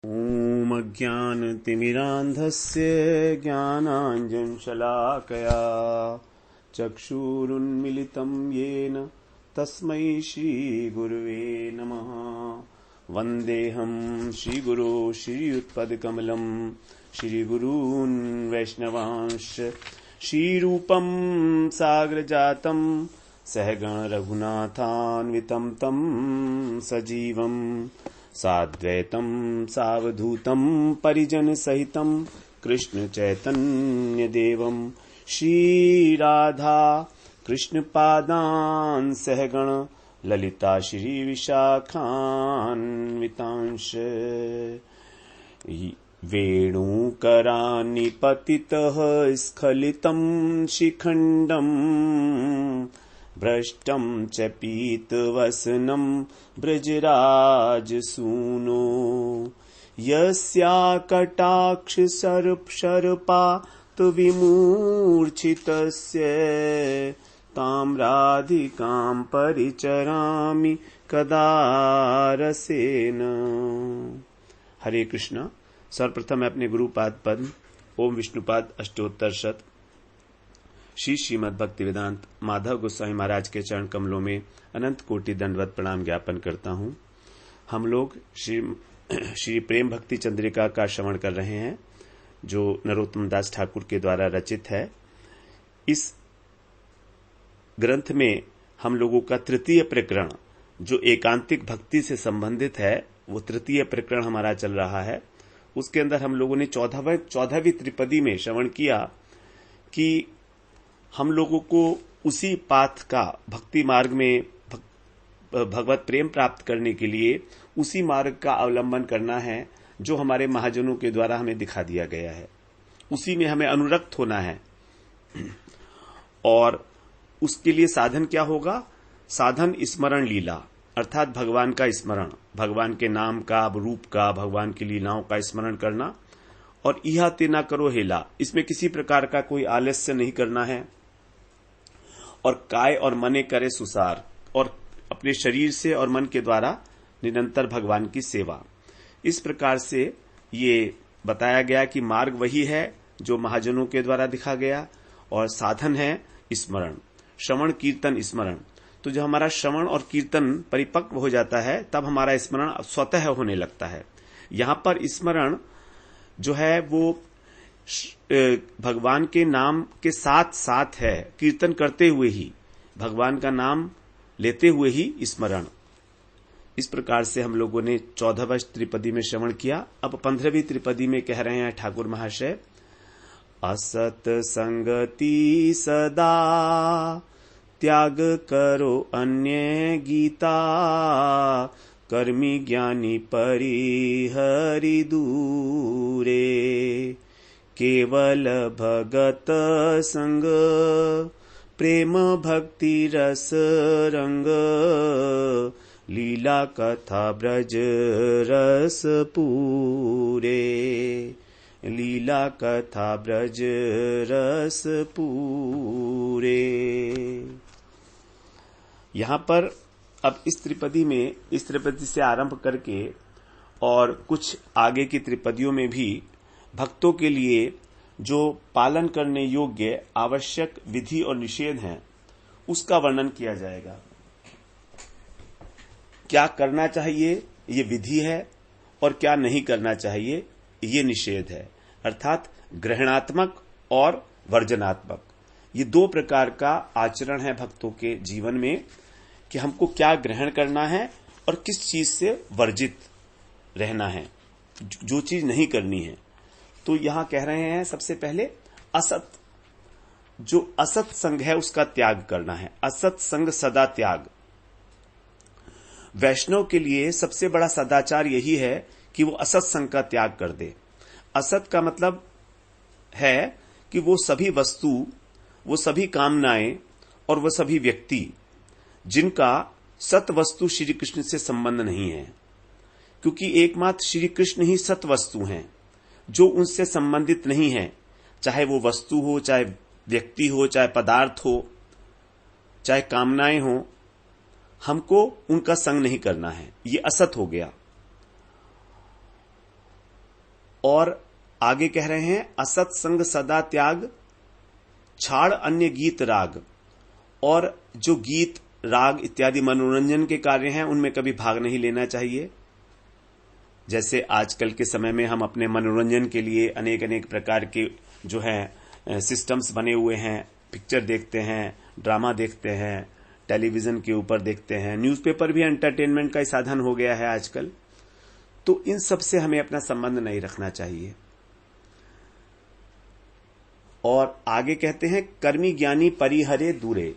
ॐ अज्ञानतिमिरान्धस्य ज्ञानाञ्जनशलाकया चक्षुरुन्मिलितं येन तस्मै श्रीगुरुवे नमः। वन्देऽहं श्रीगुरो श्रीयुत्पदकमलं श्रीगुरून् वैष्णवांश्च श्रीरूपं साग्रजातं सहगण रघुनाथान्वितं तं सजीवम् साद्वैतं सावधूतं परिजन सहितं कृष्ण चैतन्य देवं श्रीराधा कृष्ण पादान् सहगण ललिता श्री विशाखान्वितांश वेणुकराणि पतितः स्खलितं शिखण्डम् भ्रष्टं च पीतवसनं ब्रजराजसूनो यस्या कटाक्ष सर्पपात विमूर्छितस्य तां राधिकां परिचरामि कदा रसेन। हरे कृष्ण। सर्वप्रथम मैं अपने गुरुपाद पद्म ओम विष्णुपाद अष्टोत्तर शत श्री श्रीमद् भक्ति वेदांत माधव गोस्वामी महाराज के चरण कमलों में अनंत कोटि दंडवत प्रणाम ज्ञापन करता हूँ। हम लोग श्री प्रेम भक्ति चंद्रिका का श्रवण कर रहे हैं, जो नरोत्तम दास ठाकुर के द्वारा रचित है। इस ग्रंथ में हम लोगों का तृतीय प्रकरण, जो एकांतिक भक्ति से संबंधित है, वो तृतीय प्रकरण हमारा चल रहा है। उसके अंदर हम लोगों ने 14वीं त्रिपदी में श्रवण किया कि हम लोगों को उसी पाथ का, भक्ति मार्ग में भगवत प्रेम प्राप्त करने के लिए उसी मार्ग का अवलंबन करना है जो हमारे महाजनों के द्वारा हमें दिखा दिया गया है। उसी में हमें अनुरक्त होना है। और उसके लिए साधन क्या होगा? साधन स्मरण लीला, अर्थात भगवान का स्मरण, भगवान के नाम का, रूप का, भगवान की लीलाओं का स्मरण करना। और इहा ते ना करो हेला, इसमें किसी प्रकार का कोई आलस्य नहीं करना है। और काय और मने करे सुसार, और अपने शरीर से और मन के द्वारा निरंतर भगवान की सेवा। इस प्रकार से ये बताया गया कि मार्ग वही है जो महाजनों के द्वारा दिखा गया, और साधन है स्मरण, श्रवण कीर्तन स्मरण। तो जब हमारा श्रवण और कीर्तन परिपक्व हो जाता है, तब हमारा स्मरण स्वतः होने लगता है। यहां पर स्मरण जो है वो भगवान के नाम के साथ साथ है, कीर्तन करते हुए ही, भगवान का नाम लेते हुए ही स्मरण। इस प्रकार से हम लोगों ने 14वीं त्रिपदी में श्रवण किया। अब 15वीं त्रिपदी में कह रहे हैं ठाकुर महाशय, असत संगति सदा त्याग करो अन्य गीता, कर्मी ज्ञानी परिहरि दूरे, केवल भगत संग प्रेम भक्ति रस रंग, लीला कथा ब्रज रस पूरे, लीला कथा ब्रज रस पूरे। यहां पर अब इस त्रिपदी में, इस त्रिपदी से आरंभ करके और कुछ आगे की त्रिपदियों में भी भक्तों के लिए जो पालन करने योग्य आवश्यक विधि और निषेध हैं, उसका वर्णन किया जाएगा। क्या करना चाहिए ये विधि है, और क्या नहीं करना चाहिए ये निषेध है। अर्थात ग्रहणात्मक और वर्जनात्मक, ये दो प्रकार का आचरण है भक्तों के जीवन में, कि हमको क्या ग्रहण करना है और किस चीज से वर्जित रहना है, जो चीज नहीं करनी है। तो यहां कह रहे हैं सबसे पहले असत, जो असत संग है उसका त्याग करना है। असत संग सदा त्याग। वैष्णव के लिए सबसे बड़ा सदाचार यही है कि वो असत संग का त्याग कर दे। असत का मतलब है कि वो सभी वस्तु, वो सभी कामनाएं और वो सभी व्यक्ति जिनका सत वस्तु श्री कृष्ण से संबंध नहीं है, क्योंकि एकमात्र श्री कृष्ण ही सत वस्तु हैं। जो उनसे संबंधित नहीं है, चाहे वो वस्तु हो, चाहे व्यक्ति हो, चाहे पदार्थ हो, चाहे कामनाएं हो, हमको उनका संग नहीं करना है। ये असत हो गया। और आगे कह रहे हैं असत संग सदा त्याग, छाड़ अन्य गीत राग। और जो गीत राग इत्यादि मनोरंजन के कार्य हैं उनमें कभी भाग नहीं लेना चाहिए। जैसे आजकल के समय में हम अपने मनोरंजन के लिए अनेक अनेक प्रकार के जो है सिस्टम्स बने हुए हैं, पिक्चर देखते हैं, ड्रामा देखते हैं, टेलीविजन के ऊपर देखते हैं, न्यूज़पेपर भी एंटरटेनमेंट का साधन हो गया है आजकल। तो इन सब से हमें अपना संबंध नहीं रखना चाहिए। और आगे कहते हैं कर्मी ज्ञानी परिहरे दूरे।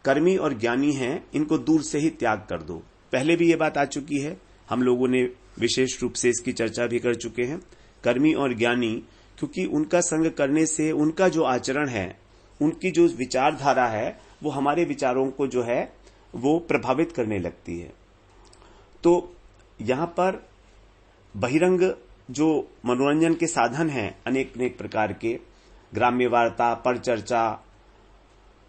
कर्मी और ज्ञानी हैं, इनको दूर से ही त्याग कर दो। पहले भी ये बात आ चुकी है, हम लोगों ने विशेष रूप से इसकी चर्चा भी कर चुके हैं। कर्मी और ज्ञानी, क्योंकि उनका संग करने से उनका जो आचरण है, उनकी जो विचारधारा है, वो हमारे विचारों को जो है वो प्रभावित करने लगती है। तो यहां पर बहिरंग जो मनोरंजन के साधन हैं अनेक अनेक प्रकार के, ग्राम्य वार्ता, परिचर्चा,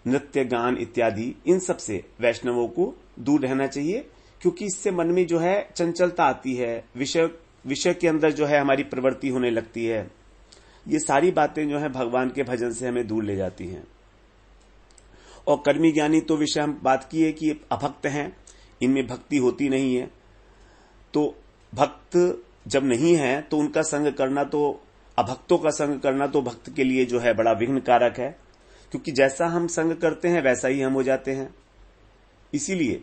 नृत्य, गान इत्यादि, इन सब से वैष्णवों को दूर रहना चाहिए, क्योंकि इससे मन में जो है चंचलता आती है, विषय के अंदर जो है हमारी प्रवृत्ति होने लगती है। ये सारी बातें जो है भगवान के भजन से हमें दूर ले जाती हैं। और कर्मी ज्ञानी तो विषय हम बात की है कि अभक्त हैं, इनमें भक्ति होती नहीं है। तो भक्त जब नहीं है तो उनका संग करना, तो अभक्तों का संग करना तो भक्त के लिए जो है बड़ा विघ्न कारक है, क्योंकि जैसा हम संग करते हैं वैसा ही हम हो जाते हैं। इसीलिए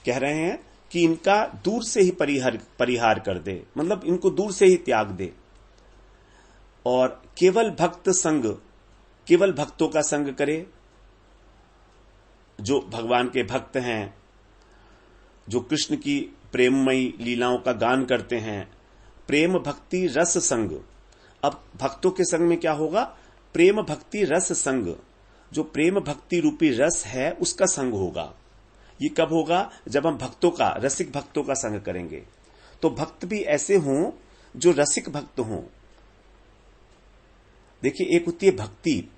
कह रहे हैं कि इनका दूर से ही परिहार कर दे, मतलब इनको दूर से ही त्याग दे। और केवल भक्त संग, केवल भक्तों का संग करे, जो भगवान के भक्त हैं, जो कृष्ण की प्रेममयी लीलाओं का गान करते हैं। प्रेम भक्ति रस संग। अब भक्तों के संग में क्या होगा? प्रेम भक्ति रस संग। जो प्रेम भक्ति रूपी रस है उसका संग होगा। ये कब होगा? जब हम भक्तों का, रसिक भक्तों का संग करेंगे। तो भक्त भी ऐसे हों जो रसिक भक्त हों। देखिए, एक होती है भक्ति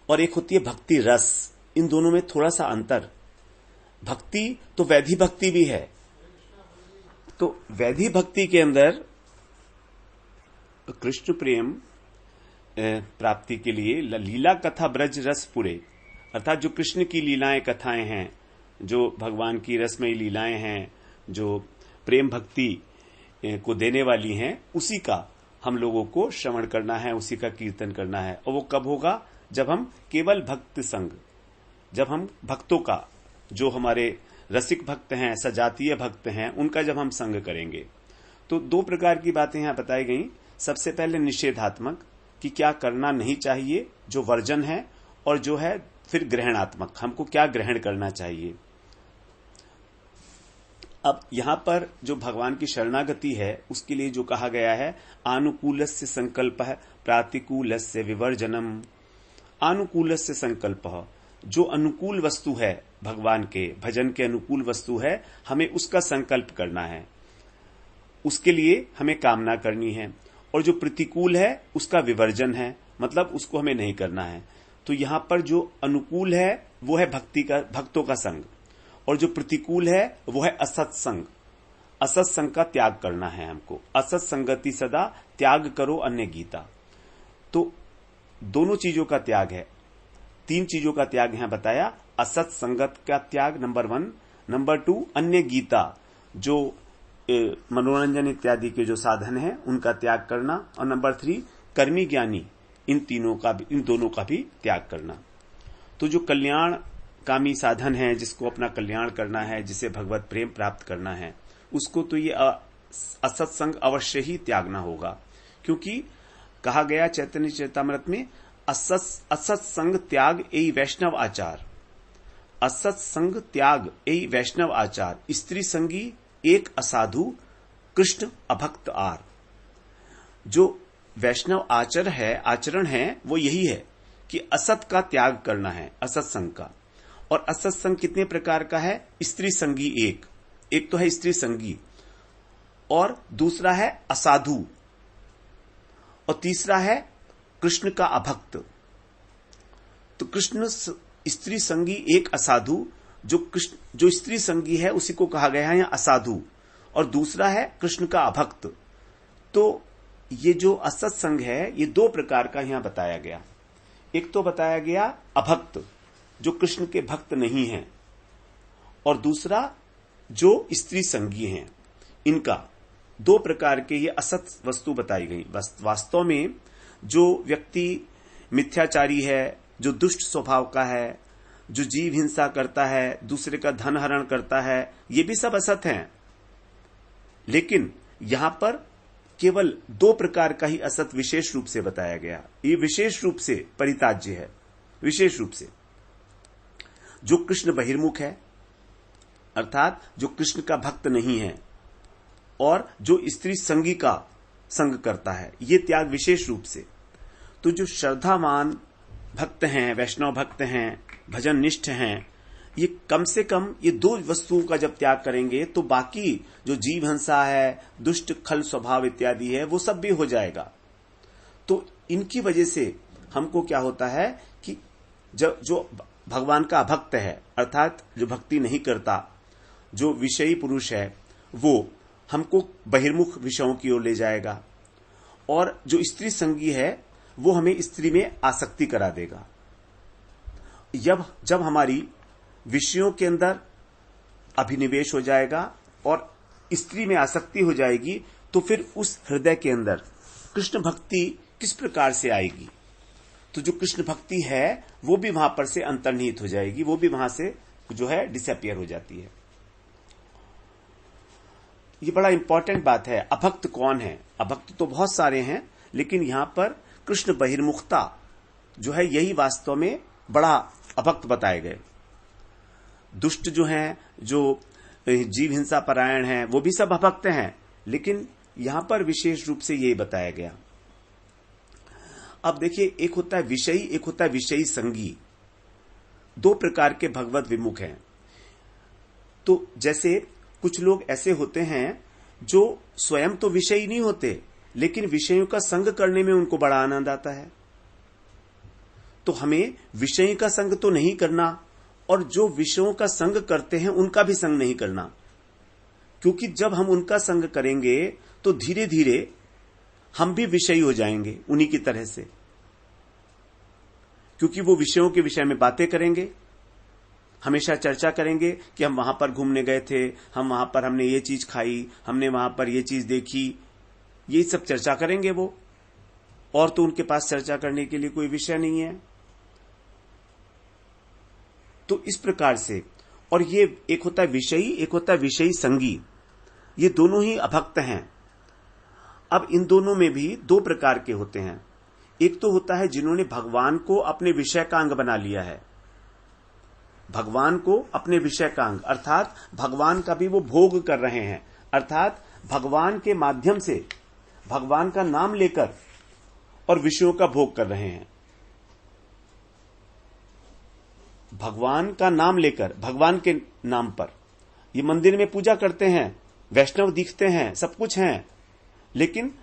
और एक होती है भक्ति रस। इन दोनों में थोड़ा सा अंतर। भक्ति तो वैधि भक्ति भी है। तो वैधि भक्ति के अंदर कृष्ण प्रेम प्राप्ति के लिए लीला कथा ब्रज रस पुरे, अर्थात जो कृष्ण की लीलाएं, कथाएं हैं, जो भगवान की रसमयी लीलाएं हैं, जो प्रेम भक्ति को देने वाली हैं, उसी का हम लोगों को श्रवण करना है, उसी का कीर्तन करना है। और वो कब होगा? जब हम केवल भक्त संग, जब हम भक्तों का, जो हमारे रसिक भक्त हैं, सजातीय भक्त हैं, उनका जब हम संग करेंगे। तो दो प्रकार की बातें यहां बताई गई। सबसे पहले निषेधात्मक, कि क्या करना नहीं चाहिए, जो वर्जन है, और जो है फिर ग्रहणात्मक, हमको क्या ग्रहण करना चाहिए। अब यहां पर जो भगवान की शरणागति है उसके लिए जो कहा गया है, आनुकूलस्य संकल्पः प्रातिकूलस्य विवर्जनम। आनुकूलस्य संकल्पः, जो अनुकूल वस्तु है, भगवान के भजन के अनुकूल वस्तु है, हमें उसका संकल्प करना है, उसके लिए हमें कामना करनी है। और जो प्रतिकूल है उसका विवर्जन है, मतलब उसको हमें नहीं करना है। तो यहां पर जो अनुकूल है वो है भक्तों का संग, और जो प्रतिकूल है वो है असत्संग। असत्संग का त्याग करना है हमको। असत्संगति सदा त्याग करो अन्य गीता। तो दोनों चीजों का त्याग है, तीन चीजों का त्याग यहां बताया। असत्संगत का त्याग नंबर 1, नंबर 2 अन्य गीता, जो मनोरंजन इत्यादि के जो साधन हैं उनका त्याग करना, और नंबर 3 कर्मी ज्ञानी, इन दोनों का भी त्याग करना। तो जो कल्याण कामी साधन है, जिसको अपना कल्याण करना है, जिसे भगवत प्रेम प्राप्त करना है, उसको तो ये असत्संग अवश्य ही त्यागना होगा। क्योंकि कहा गया चैतन्य चरितामृत में, असत्संग त्याग एई वैष्णव आचार। असत्संग त्याग एई वैष्णव आचार, स्त्री संगी एक असाधु कृष्ण अभक्त आर। जो वैष्णव आचरण है वो यही है कि असत का त्याग करना है, असत्संग का। और असत्संग कितने प्रकार का है? स्त्री संगी एक तो है स्त्री संगी, और दूसरा है असाधु, और तीसरा है कृष्ण का अभक्त। तो कृष्ण स्त्री संगी एक असाधु, जो स्त्री संगी है उसी को कहा गया है यहां असाधु, और दूसरा है कृष्ण का अभक्त। तो ये जो असत संग है ये दो प्रकार का यहां बताया गया। एक तो बताया गया अभक्त, जो कृष्ण के भक्त नहीं हैं, और दूसरा जो स्त्री संगी हैं। इनका दो प्रकार के ये असत वस्तु बताई गई। वास्तव में जो व्यक्ति मिथ्याचारी है, जो दुष्ट स्वभाव का है, जो जीव हिंसा करता है, दूसरे का धन हरण करता है, ये भी सब असत हैं। लेकिन यहां पर केवल दो प्रकार का ही असत विशेष रूप से बताया गया। ये विशेष रूप से परिताज्य है। विशेष रूप से जो कृष्ण बहिर्मुख है, अर्थात जो कृष्ण का भक्त नहीं है, और जो स्त्री संगी का संग करता है, ये त्याग विशेष रूप से। तो जो श्रद्धावान भक्त हैं, वैष्णव भक्त हैं, भजन निष्ठ हैं, ये कम से कम ये दो वस्तुओं का जब त्याग करेंगे तो बाकी जो जीव हिंसा है, दुष्ट खल स्वभाव इत्यादि है, वो सब भी हो जाएगा। तो इनकी वजह से हमको क्या होता है कि जो भगवान का अभक्त है, अर्थात जो भक्ति नहीं करता, जो विषयी पुरुष है, वो हमको बहिर्मुख विषयों की ओर ले जाएगा, और जो स्त्री संगी है वो हमें स्त्री में आसक्ति करा देगा। जब हमारी विषयों के अंदर अभिनिवेश हो जाएगा और स्त्री में आसक्ति हो जाएगी, तो फिर उस हृदय के अंदर कृष्ण भक्ति किस प्रकार से आएगी? तो जो कृष्ण भक्ति है वो भी वहां पर से अंतर्निहित हो जाएगी, वो भी वहां से जो है डिसअपियर हो जाती है। ये बड़ा इंपॉर्टेंट बात है। अभक्त कौन है? अभक्त तो बहुत सारे हैं, लेकिन यहां पर कृष्ण बहिर्मुखता जो है यही वास्तव में बड़ा अभक्त बताए गए। दुष्ट जो हैं, जो जीव हिंसा परायण हैं, वो भी सब अभक्त हैं, लेकिन यहां पर विशेष रूप से ये बताया गया। अब देखिए, एक होता है विषयी, एक होता है विषयी संगी। दो प्रकार के भगवत विमुख हैं। तो जैसे कुछ लोग ऐसे होते हैं जो स्वयं तो विषयी नहीं होते, लेकिन विषयों का संग करने में उनको बड़ा आनंद आता है। तो हमें विषय का संग तो नहीं करना, और जो विषयों का संग करते हैं उनका भी संग नहीं करना, क्योंकि जब हम उनका संग करेंगे तो धीरे धीरे हम भी विषयी हो जाएंगे उन्हीं की तरह से, क्योंकि वो विषयों के विषय में बातें करेंगे, हमेशा चर्चा करेंगे कि हम वहां पर घूमने गए थे, हम वहां पर हमने ये चीज खाई, हमने वहां पर ये चीज देखी, ये सब चर्चा करेंगे वो। और तो उनके पास चर्चा करने के लिए कोई विषय नहीं है। तो इस प्रकार से, और ये एक होता है विषयी, एक होता है विषयी संगी। ये दोनों ही अभक्त हैं। अब इन दोनों में भी दो प्रकार के होते हैं। एक तो होता है जिन्होंने भगवान को अपने विषय का अंग बना लिया है, भगवान को अपने विषय का अंग, अर्थात भगवान का भी वो भोग कर रहे हैं, अर्थात भगवान के माध्यम से भगवान का नाम लेकर और विषयों का भोग कर रहे हैं। भगवान का नाम लेकर, भगवान के नाम पर ये मंदिर में पूजा करते हैं, वैष्णव दिखते हैं, सब कुछ हैं, लेकिन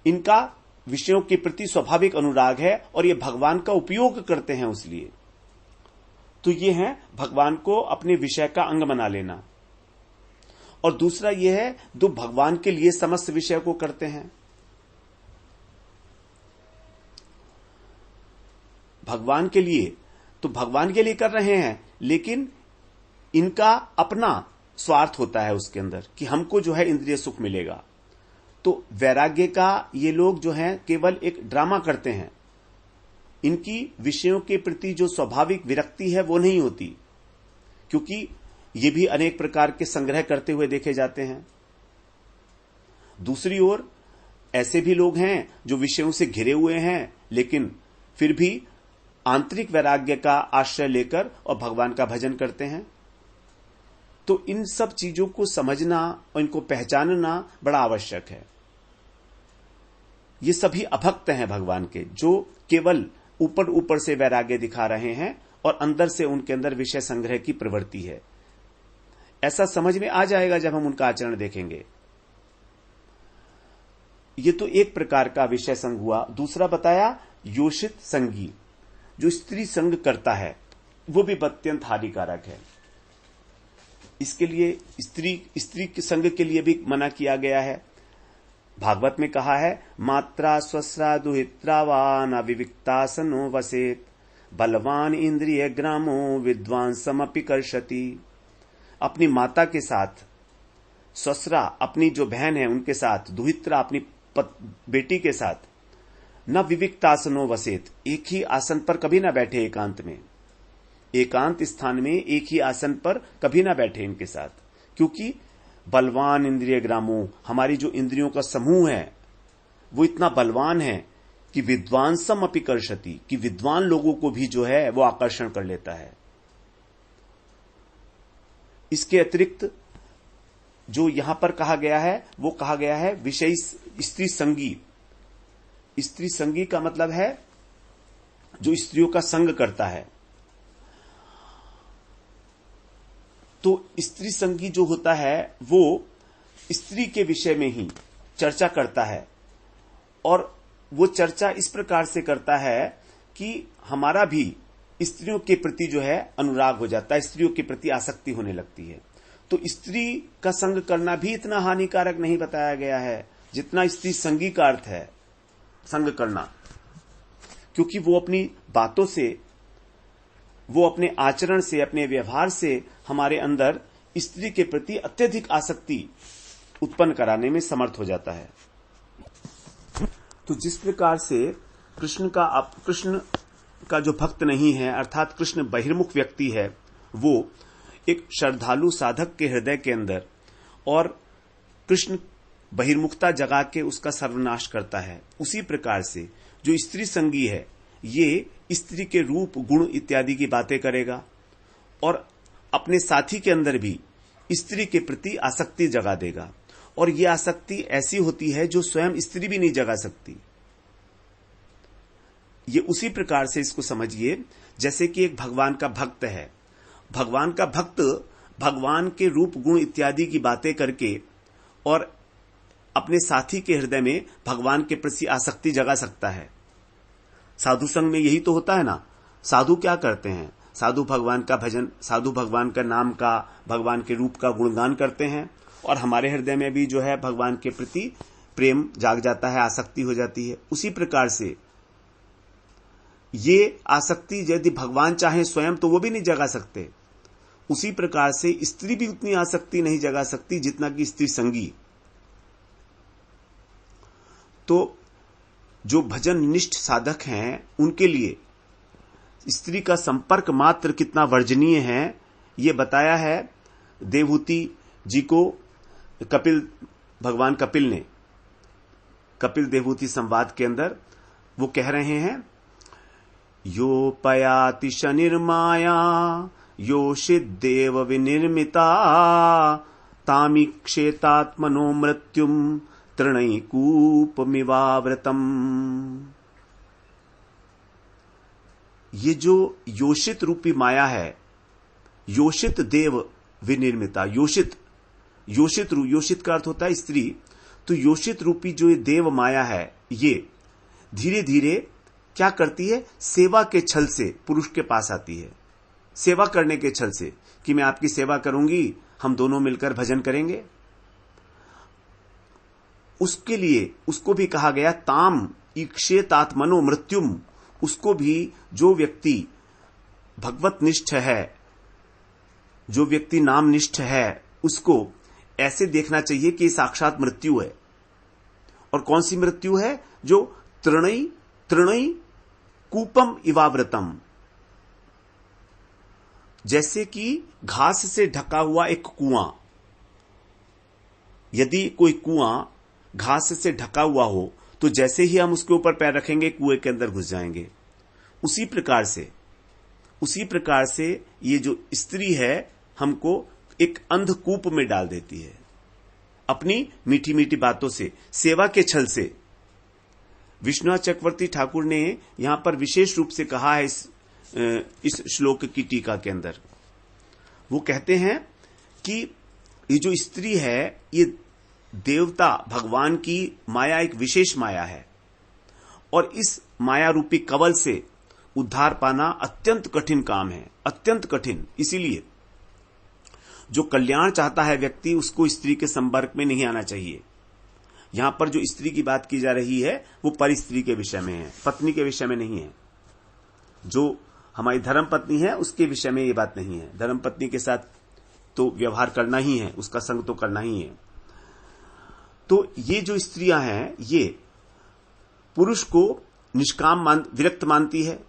इनका विषयों के प्रति स्वाभाविक अनुराग है और ये भगवान का उपयोग करते हैं उसलिए। तो ये है भगवान को अपने विषय का अंग बना लेना। और दूसरा ये है जो भगवान के लिए समस्त विषय को करते हैं। भगवान के लिए, तो भगवान के लिए कर रहे हैं, लेकिन इनका अपना स्वार्थ होता है उसके अंदर कि हमको जो है इंद्रिय सुख मिलेगा। तो वैराग्य का ये लोग जो हैं केवल एक ड्रामा करते हैं। इनकी विषयों के प्रति जो स्वाभाविक विरक्ति है वो नहीं होती, क्योंकि ये भी अनेक प्रकार के संग्रह करते हुए देखे जाते हैं। दूसरी ओर ऐसे भी लोग हैं जो विषयों से घिरे हुए हैं, लेकिन फिर भी आंतरिक वैराग्य का आश्रय लेकर और भगवान का भजन करते हैं। तो इन सब चीजों को समझना और इनको पहचानना बड़ा आवश्यक है। ये सभी अभक्त हैं भगवान के, जो केवल ऊपर ऊपर से वैराग्य दिखा रहे हैं और अंदर से उनके अंदर विषय संग्रह की प्रवृत्ति है। ऐसा समझ में आ जाएगा जब हम उनका आचरण देखेंगे। ये तो एक प्रकार का विषय संग हुआ। दूसरा बताया योषित संगी, जो स्त्री संग करता है, वो भी अत्यंत हानिकारक है। इसके लिए स्त्री के संग के लिए भी मना किया गया है। भागवत में कहा है, मात्रा स्वस्रा दुहित्रा वा न विविक्तासनो वसेत, बलवान इंद्रिय ग्रामो विद्वान समपि कर्षति। अपनी माता के साथ, स्वस्रा अपनी जो बहन है उनके साथ, दुहित्रा अपनी बेटी के साथ, न विविक्तासनो वसेत, एक ही आसन पर कभी ना बैठे, एकांत में, एकांत स्थान में एक ही आसन पर कभी ना बैठे इनके साथ, क्योंकि बलवान इंद्रिय ग्रामो, हमारी जो इंद्रियों का समूह है वो इतना बलवान है कि विद्वांसम अपि कर्षति, कि विद्वान लोगों को भी जो है वो आकर्षण कर लेता है। इसके अतिरिक्त जो यहां पर कहा गया है वो कहा गया है विषय स्त्री संगी। स्त्री संगी का मतलब है जो स्त्रियों का संग करता है। तो स्त्री संगी जो होता है वो स्त्री के विषय में ही चर्चा करता है, और वो चर्चा इस प्रकार से करता है कि हमारा भी स्त्रियों के प्रति जो है अनुराग हो जाता है, स्त्रियों के प्रति आसक्ति होने लगती है। तो स्त्री का संग करना भी इतना हानिकारक नहीं बताया गया है जितना स्त्री संगी का अर्थ है संग करना, क्योंकि वो अपनी बातों से, वो अपने आचरण से, अपने व्यवहार से हमारे अंदर स्त्री के प्रति अत्यधिक आसक्ति उत्पन्न कराने में समर्थ हो जाता है। तो जिस प्रकार से कृष्ण का जो भक्त नहीं है, अर्थात कृष्ण बहिर्मुख व्यक्ति है, वो एक श्रद्धालु साधक के हृदय के अंदर और कृष्ण बहिर्मुखता जगा के उसका सर्वनाश करता है, उसी प्रकार से जो स्त्री संगी है ये स्त्री के रूप, गुण इत्यादि की बातें करेगा और अपने साथी के अंदर भी स्त्री के प्रति आसक्ति जगा देगा। और ये आसक्ति ऐसी होती है जो स्वयं स्त्री भी नहीं जगा सकती। ये उसी प्रकार से इसको समझिए जैसे कि एक भगवान का भक्त है। भगवान का भक्त भगवान के रूप, गुण इत्यादि की बातें करके और अपने साथी के हृदय में भगवान के प्रति आसक्ति जगा सकता है। साधु संग में यही तो होता है ना। साधु क्या करते हैं? साधु भगवान का भजन, साधु भगवान का नाम का, भगवान के रूप का गुणगान करते हैं और हमारे हृदय में भी जो है भगवान के प्रति प्रेम जाग जाता है, आसक्ति हो जाती है। उसी प्रकार से ये आसक्ति यदि भगवान चाहे स्वयं तो वो भी नहीं जगा सकते। उसी प्रकार से स्त्री भी उतनी आसक्ति नहीं जगा सकती जितना कि स्त्री संगी। तो जो भजन निष्ठ साधक हैं उनके लिए स्त्री का संपर्क मात्र कितना वर्जनीय है ये बताया है देवहूति जी को भगवान कपिल ने। कपिल देवहूति संवाद के अंदर वो कह रहे हैं, यो पयाति शनिर्माया योषिदेव विनिर्मिता तामीक्षेतात्मनो मृत्युम तृणैकूपमिवावृतम। ये जो योषित रूपी माया है, योषित देव विनिर्मिता, योषित का अर्थ होता है स्त्री। तो योषित रूपी जो ये देव माया है ये धीरे धीरे क्या करती है? सेवा के छल से पुरुष के पास आती है। सेवा करने के छल से कि मैं आपकी सेवा करूंगी, हम दोनों मिलकर भजन करेंगे। उसके लिए उसको भी कहा गया ताम ईक्षेतात्मनो मृत्युम। उसको भी जो व्यक्ति भगवत निष्ठ है, जो व्यक्ति नाम निष्ठ है, उसको ऐसे देखना चाहिए कि साक्षात मृत्यु है। और कौन सी मृत्यु है? जो तृणई कूपम इवावृतम, जैसे कि घास से ढका हुआ एक कुआं। यदि कोई कुआं घास से ढका हुआ हो तो जैसे ही हम उसके ऊपर पैर रखेंगे कुएं के अंदर घुस जाएंगे। उसी प्रकार से ये जो स्त्री है हमको एक अंधकूप में डाल देती है अपनी मीठी मीठी बातों से, सेवा के छल से। विश्वनाथ चक्रवर्ती ठाकुर ने यहां पर विशेष रूप से कहा है इस श्लोक की टीका के अंदर। वो कहते हैं कि ये जो स्त्री है ये देवता भगवान की माया, एक विशेष माया है और इस माया रूपी कवल से उद्धार पाना अत्यंत कठिन काम है, अत्यंत कठिन। इसीलिए जो कल्याण चाहता है व्यक्ति उसको स्त्री के संपर्क में नहीं आना चाहिए। यहां पर जो स्त्री की बात की जा रही है वो पर स्त्री के विषय में है, पत्नी के विषय में नहीं है। जो हमारी धर्म पत्नी है उसके विषय में ये बात नहीं है। धर्म पत्नी के साथ तो व्यवहार करना ही है, उसका संग तो करना ही है। तो ये जो स्त्रियां हैं ये पुरुष को निष्काम विरक्त मानती है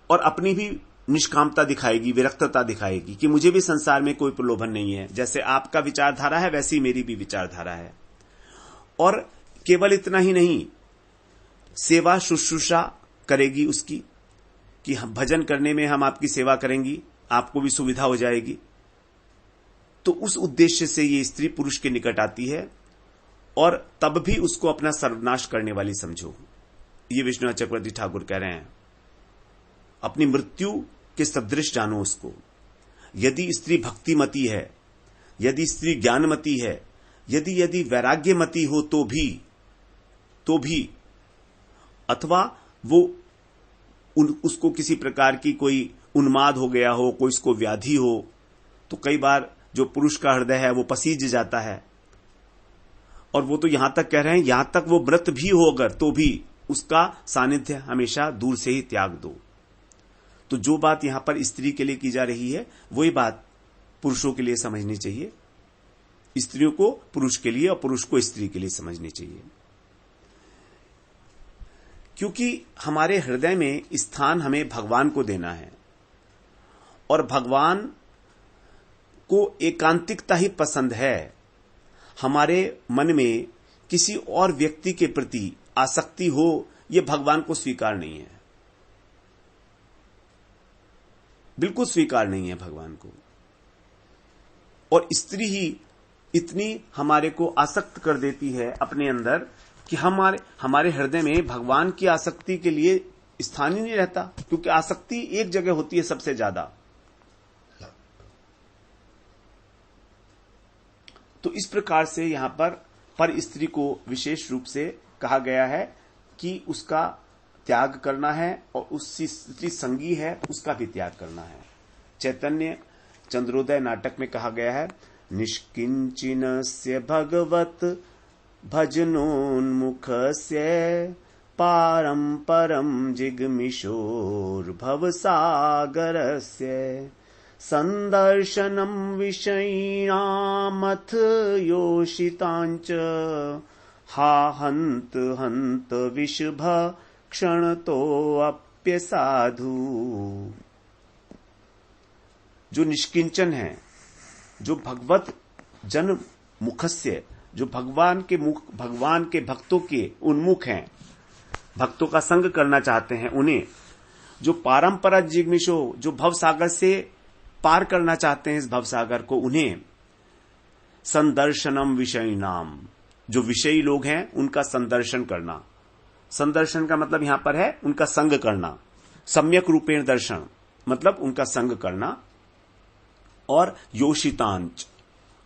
और अपनी भी निष्कामता दिखाएगी, विरक्तता दिखाएगी कि मुझे भी संसार में कोई प्रलोभन नहीं है। जैसे आपका विचारधारा है वैसी मेरी भी विचारधारा है। और केवल इतना ही नहीं, सेवा शुश्रूषा करेगी उसकी, कि हम भजन करने में हम आपकी सेवा करेंगी, आपको भी सुविधा हो जाएगी। तो उस उद्देश्य से ये स्त्री पुरुष के निकट आती है और तब भी उसको अपना सर्वनाश करने वाली समझो। ये विश्वनाथ चक्रवर्ती ठाकुर कह रहे हैं, अपनी मृत्यु के सदृश जानो उसको। यदि स्त्री भक्तिमती है, यदि स्त्री ज्ञानमती है, यदि वैराग्यमती हो तो भी अथवा वो उसको किसी प्रकार की कोई उन्माद हो गया हो, कोई इसको व्याधि हो, तो कई बार जो पुरुष का हृदय है वो पसीज जाता है। और वो तो यहां तक कह रहे हैं, यहां तक वो व्रत भी हो अगर तो भी उसका सानिध्य हमेशा दूर से ही त्याग दो। तो जो बात यहां पर स्त्री के लिए की जा रही है वही बात पुरुषों के लिए समझनी चाहिए। स्त्रियों को पुरुष के लिए और पुरुष को स्त्री के लिए समझनी चाहिए। क्योंकि हमारे हृदय में स्थान हमें भगवान को देना है और भगवान को एकांतिकता ही पसंद है। हमारे मन में किसी और व्यक्ति के प्रति आसक्ति हो यह भगवान को स्वीकार नहीं है, बिल्कुल स्वीकार नहीं है भगवान को। और स्त्री ही इतनी हमारे को आसक्त कर देती है अपने अंदर कि हमारे हृदय में भगवान की आसक्ति के लिए स्थान ही नहीं रहता, क्योंकि आसक्ति एक जगह होती है सबसे ज्यादा। तो इस प्रकार से यहां पर स्त्री को विशेष रूप से कहा गया है कि उसका त्याग करना है और उसकी स्त्री संगी है उसका भी त्याग करना है। चैतन्य चंद्रोदय नाटक में कहा गया है, निष्किंचिनस्य भगवत भजनोन्मुखस्य पारं परं जिगमिषोर्भवसागरस्य संदर्शनं विषयिणामथ योषितांच हा हंत हंत विषभ क्षणतोऽप्य साधु। जो निष्किंचन है, जो भगवत जन मुखस्य, जो भगवान के भक्तों के उन्मुख हैं, भक्तों का संग करना चाहते हैं, उन्हें जो पारंपरा जिग्मिशो, जो भवसागर से पार करना चाहते हैं इस भवसागर को, उन्हें संदर्शनम विषयिणाम, जो विषयी लोग हैं उनका संदर्शन करना। संदर्शन का मतलब यहां पर है उनका संग करना। सम्यक रूपेण दर्शन मतलब उनका संग करना। और योषितांच,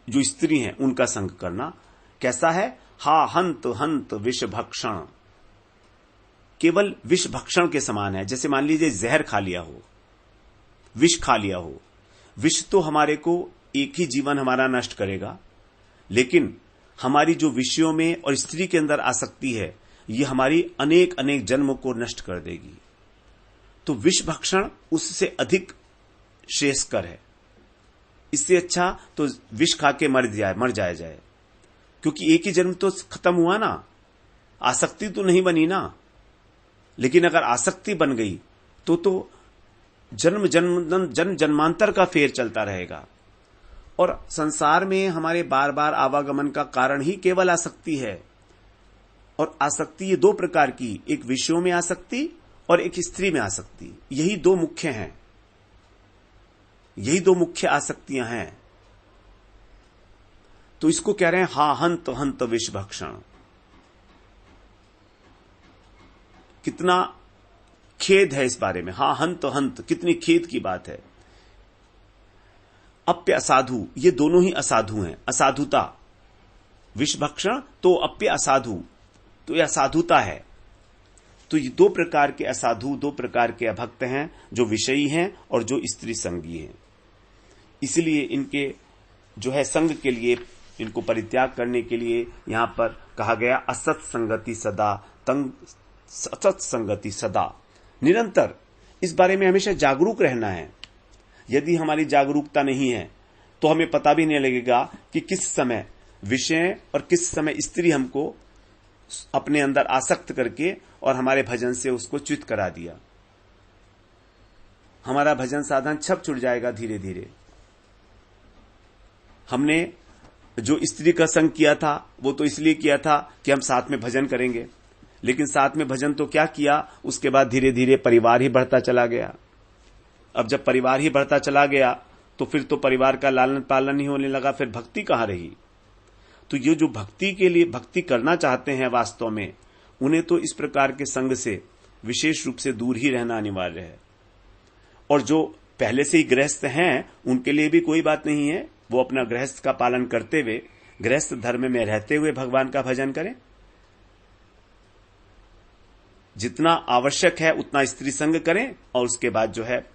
जो स्त्री हैं उनका संग करना। कैसा है? हा हंत हंत विष भक्षण, केवल विष भक्षण के समान है। जैसे मान लीजिए जहर खा लिया हो, विष खा लिया हो। विष तो हमारे को एक ही जीवन हमारा नष्ट करेगा, लेकिन हमारी जो विषयों में और स्त्री के अंदर आसक्ति है ये हमारी अनेक अनेक जन्मों को नष्ट कर देगी। तो विष भक्षण उससे अधिक श्रेयस्कर है। इससे अच्छा तो विष खा के मर जाए, क्योंकि एक ही जन्म तो खत्म हुआ ना, आसक्ति तो नहीं बनी ना। लेकिन अगर आसक्ति बन गई तो जन्म जन्मांतर का फेर चलता रहेगा। और संसार में हमारे बार बार आवागमन का कारण ही केवल आसक्ति है। और आसक्ति ये दो प्रकार की, एक विषयों में आसक्ति और एक स्त्री में आसक्ति, यही दो मुख्य हैं, यही दो मुख्य आसक्तियां हैं। तो इसको कह रहे हैं हा हंत हंत विष भक्षण। कितना खेद है इस बारे में, हा हंत हंत, कितनी खेद की बात है। अप्य असाधु, ये दोनों ही असाधु हैं। असाधुता, विष भक्षण तो अप्य असाधु, तो यह असाधुता है। तो ये दो प्रकार के असाधु, दो प्रकार के अभक्त हैं, जो विषयी हैं और जो स्त्री संगी हैं। इसलिए इनके जो है संग के लिए इनको परित्याग करने के लिए यहां पर कहा गया असत संगति सदा तंग असत संगति सदा। निरंतर इस बारे में हमेशा जागरूक रहना है। यदि हमारी जागरूकता नहीं है तो हमें पता भी नहीं लगेगा कि किस समय विषय और किस समय स्त्री हमको अपने अंदर आसक्त करके और हमारे भजन से उसको च्युत करा दिया। हमारा भजन साधन छप छूट जाएगा धीरे धीरे। हमने जो स्त्री का संग किया था वो तो इसलिए किया था कि हम साथ में भजन करेंगे, लेकिन साथ में भजन तो क्या किया, उसके बाद धीरे धीरे परिवार ही बढ़ता चला गया। अब जब परिवार ही बढ़ता चला गया तो फिर तो परिवार का लालन पालन ही होने लगा, फिर भक्ति कहां रही। तो ये जो भक्ति के लिए भक्ति करना चाहते हैं वास्तव में, उन्हें तो इस प्रकार के संग से विशेष रूप से दूर ही रहना अनिवार्य है। और जो पहले से ही गृहस्थ हैं उनके लिए भी कोई बात नहीं है, वो अपना गृहस्थ का पालन करते हुए गृहस्थ धर्म में रहते हुए भगवान का भजन करें। जितना आवश्यक है उतना स्त्री संग करें और उसके बाद जो है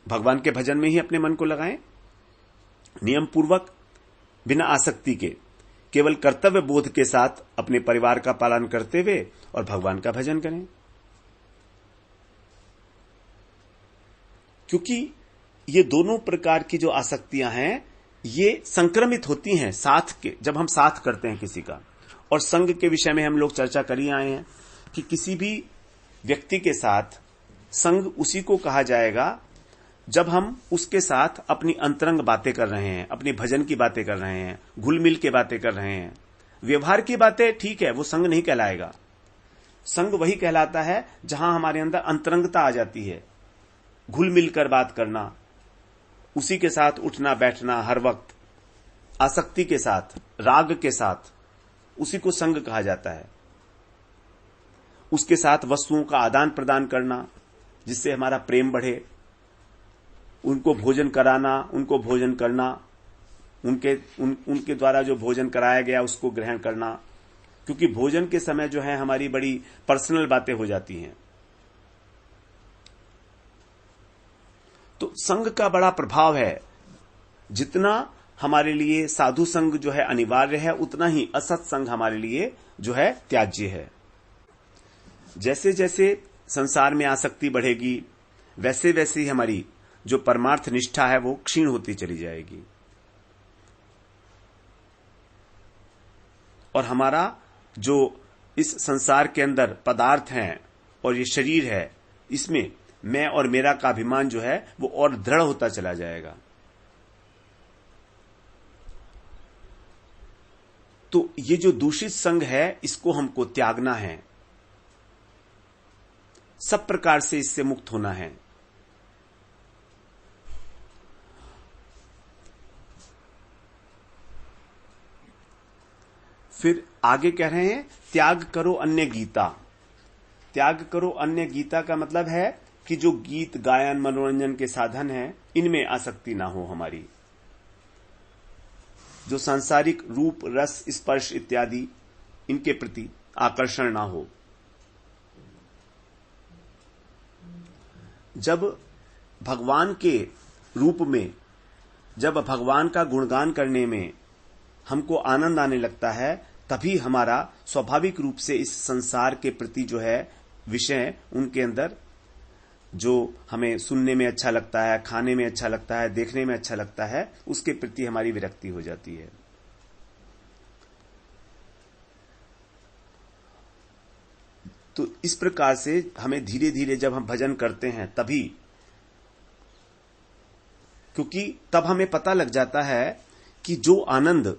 भगवान के भजन में ही अपने मन को लगाएं, नियम पूर्वक, बिना आसक्ति के, केवल कर्तव्य बोध के साथ अपने परिवार का पालन करते हुए और भगवान का भजन करें। क्योंकि ये दोनों प्रकार की जो आसक्तियां हैं ये संक्रमित होती हैं साथ के, जब हम साथ करते हैं किसी का। और संग के विषय में हम लोग चर्चा कर ही आए हैं कि किसी भी व्यक्ति के साथ संग उसी को कहा जाएगा जब हम उसके साथ अपनी अंतरंग बातें कर रहे हैं, अपनी भजन की बातें कर रहे हैं, घुल मिल के बातें कर रहे हैं। व्यवहार की बातें ठीक है, वो संग नहीं कहलाएगा। संग वही कहलाता है जहां हमारे अंदर अंतरंगता आ जाती है, घुल मिलकर बात करना, उसी के साथ उठना बैठना हर वक्त, आसक्ति के साथ, राग के साथ, उसी को संग कहा जाता है। उसके साथ वस्तुओं का आदान प्रदान करना जिससे हमारा प्रेम बढ़े, उनको भोजन कराना, उनको भोजन करना, उनके द्वारा जो भोजन कराया गया उसको ग्रहण करना। क्योंकि भोजन के समय जो है हमारी बड़ी पर्सनल बातें हो जाती हैं। तो संग का बड़ा प्रभाव है। जितना हमारे लिए साधु संग जो है अनिवार्य है, उतना ही असत संग हमारे लिए जो है त्याज्य है। जैसे जैसे संसार में आसक्ति बढ़ेगी वैसे वैसे ही हमारी जो परमार्थ निष्ठा है वो क्षीण होती चली जाएगी। और हमारा जो इस संसार के अंदर पदार्थ हैं और ये शरीर है, इसमें मैं और मेरा का अभिमान जो है वो और दृढ़ होता चला जाएगा। तो ये जो दूषित संग है इसको हमको त्यागना है, सब प्रकार से इससे मुक्त होना है। फिर आगे कह रहे हैं त्याग करो अन्य गीता। त्याग करो अन्य गीता का मतलब है कि जो गीत गायन मनोरंजन के साधन हैं इनमें आसक्ति ना हो हमारी। जो सांसारिक रूप रस स्पर्श इत्यादि इनके प्रति आकर्षण ना हो। जब भगवान के रूप में, जब भगवान का गुणगान करने में हमको आनंद आने लगता है, तभी हमारा स्वाभाविक रूप से इस संसार के प्रति जो है विषय, उनके अंदर जो हमें सुनने में अच्छा लगता है, खाने में अच्छा लगता है, देखने में अच्छा लगता है, उसके प्रति हमारी विरक्ति हो जाती है। तो इस प्रकार से हमें धीरे धीरे जब हम भजन करते हैं तभी, क्योंकि तब हमें पता लग जाता है कि जो आनंद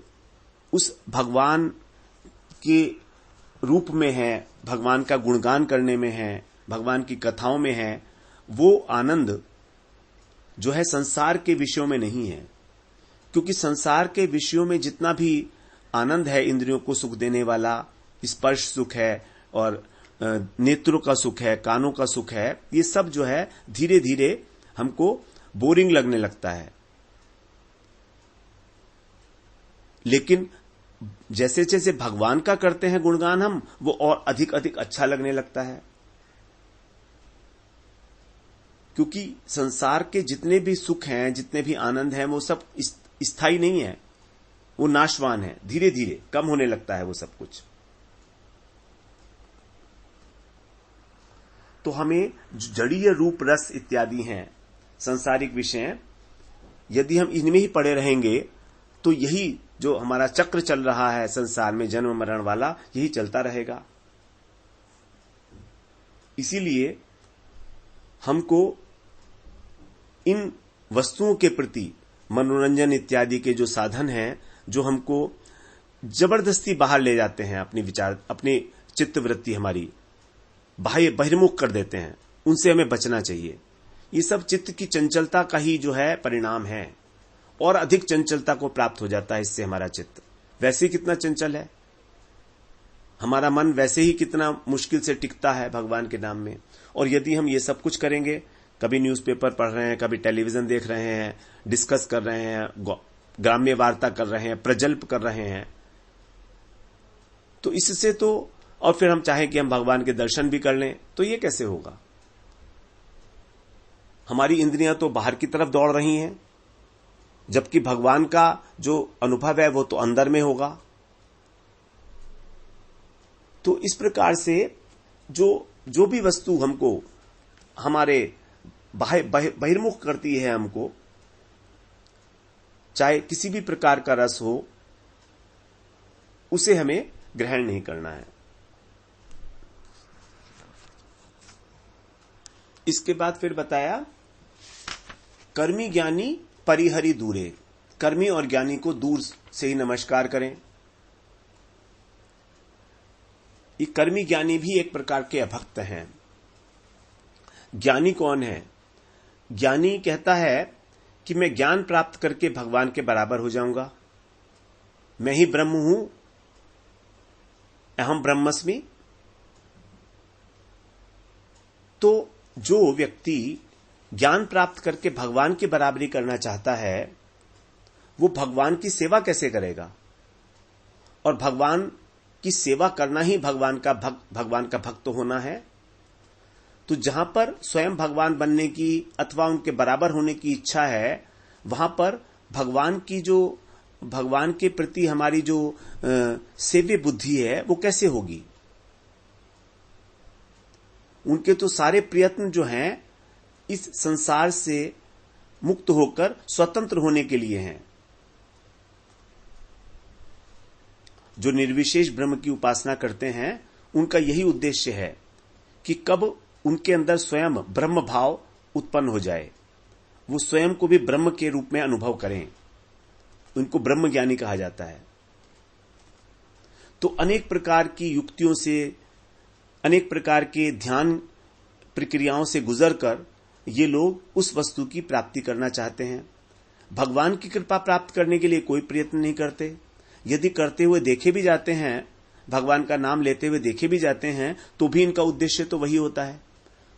उस भगवान के रूप में है, भगवान का गुणगान करने में है, भगवान की कथाओं में है, वो आनंद जो है संसार के विषयों में नहीं है। क्योंकि संसार के विषयों में जितना भी आनंद है, इंद्रियों को सुख देने वाला स्पर्श सुख है और नेत्रों का सुख है, कानों का सुख है, ये सब जो है धीरे धीरे हमको बोरिंग लगने लगता है। लेकिन जैसे जैसे भगवान का करते हैं गुणगान हम, वो और अधिक अधिक अच्छा लगने लगता है। क्योंकि संसार के जितने भी सुख हैं, जितने भी आनंद हैं, वो सब स्थायी नहीं है। वो नाशवान है, धीरे धीरे कम होने लगता है वो सब कुछ। तो हमें जड़ीय रूप रस इत्यादि हैं सांसारिक विषय, यदि हम इनमें ही पड़े रहेंगे तो यही जो हमारा चक्र चल रहा है संसार में जन्म मरण वाला, यही चलता रहेगा। इसीलिए हमको इन वस्तुओं के प्रति मनोरंजन इत्यादि के जो साधन हैं, जो हमको जबरदस्ती बाहर ले जाते हैं, अपनी चित्तवृत्ति हमारी बहिर्मुख कर देते हैं, उनसे हमें बचना चाहिए। ये सब चित्त की चंचलता का ही जो है परिणाम है, और अधिक चंचलता को प्राप्त हो जाता है इससे हमारा चित्त। वैसे ही कितना चंचल है हमारा मन, वैसे ही कितना मुश्किल से टिकता है भगवान के नाम में। और यदि हम ये सब कुछ करेंगे, कभी न्यूज़पेपर पढ़ रहे हैं, कभी टेलीविजन देख रहे हैं, डिस्कस कर रहे हैं, ग्राम्य वार्ता कर रहे हैं, प्रजल्प कर रहे हैं, तो इससे तो, और फिर हम चाहें कि हम भगवान के दर्शन भी कर लें, तो ये कैसे होगा? हमारी इंद्रियां तो बाहर की तरफ दौड़ रही हैं, जबकि भगवान का जो अनुभव है वो तो अंदर में होगा। तो इस प्रकार से जो भी वस्तु हमको हमारे बहिर्मुख करती है हमको, चाहे किसी भी प्रकार का रस हो, उसे हमें ग्रहण नहीं करना है। इसके बाद फिर बताया कर्मी ज्ञानी परिहरि दूरे, कर्मी और ज्ञानी को दूर से ही नमस्कार करें। ये कर्मी ज्ञानी भी एक प्रकार के अभक्त हैं। ज्ञानी कौन है? ज्ञानी कहता है कि मैं ज्ञान प्राप्त करके भगवान के बराबर हो जाऊंगा, मैं ही ब्रह्म हूं, अहम ब्रह्मस्मि। तो जो व्यक्ति ज्ञान प्राप्त करके भगवान की बराबरी करना चाहता है, वो भगवान की सेवा कैसे करेगा? और भगवान की सेवा करना ही भगवान का भक्त होना है। तो जहां पर स्वयं भगवान बनने की अथवा उनके बराबर होने की इच्छा है, वहां पर भगवान के प्रति हमारी जो सेव्य बुद्धि है वो कैसे होगी? उनके तो सारे प्रयत्न जो हैं इस संसार से मुक्त होकर स्वतंत्र होने के लिए हैं। जो निर्विशेष ब्रह्म की उपासना करते हैं, उनका यही उद्देश्य है कि कब उनके अंदर स्वयं ब्रह्म भाव उत्पन्न हो जाए, वो स्वयं को भी ब्रह्म के रूप में अनुभव करें। उनको ब्रह्म ज्ञानी कहा जाता है। तो अनेक प्रकार की युक्तियों से, अनेक प्रकार के ध्यान प्रक्रियाओं से गुजरकर ये लोग उस वस्तु की प्राप्ति करना चाहते हैं। भगवान की कृपा प्राप्त करने के लिए कोई प्रयत्न नहीं करते। यदि करते हुए देखे भी जाते हैं, भगवान का नाम लेते हुए देखे भी जाते हैं, तो भी इनका उद्देश्य तो वही होता है।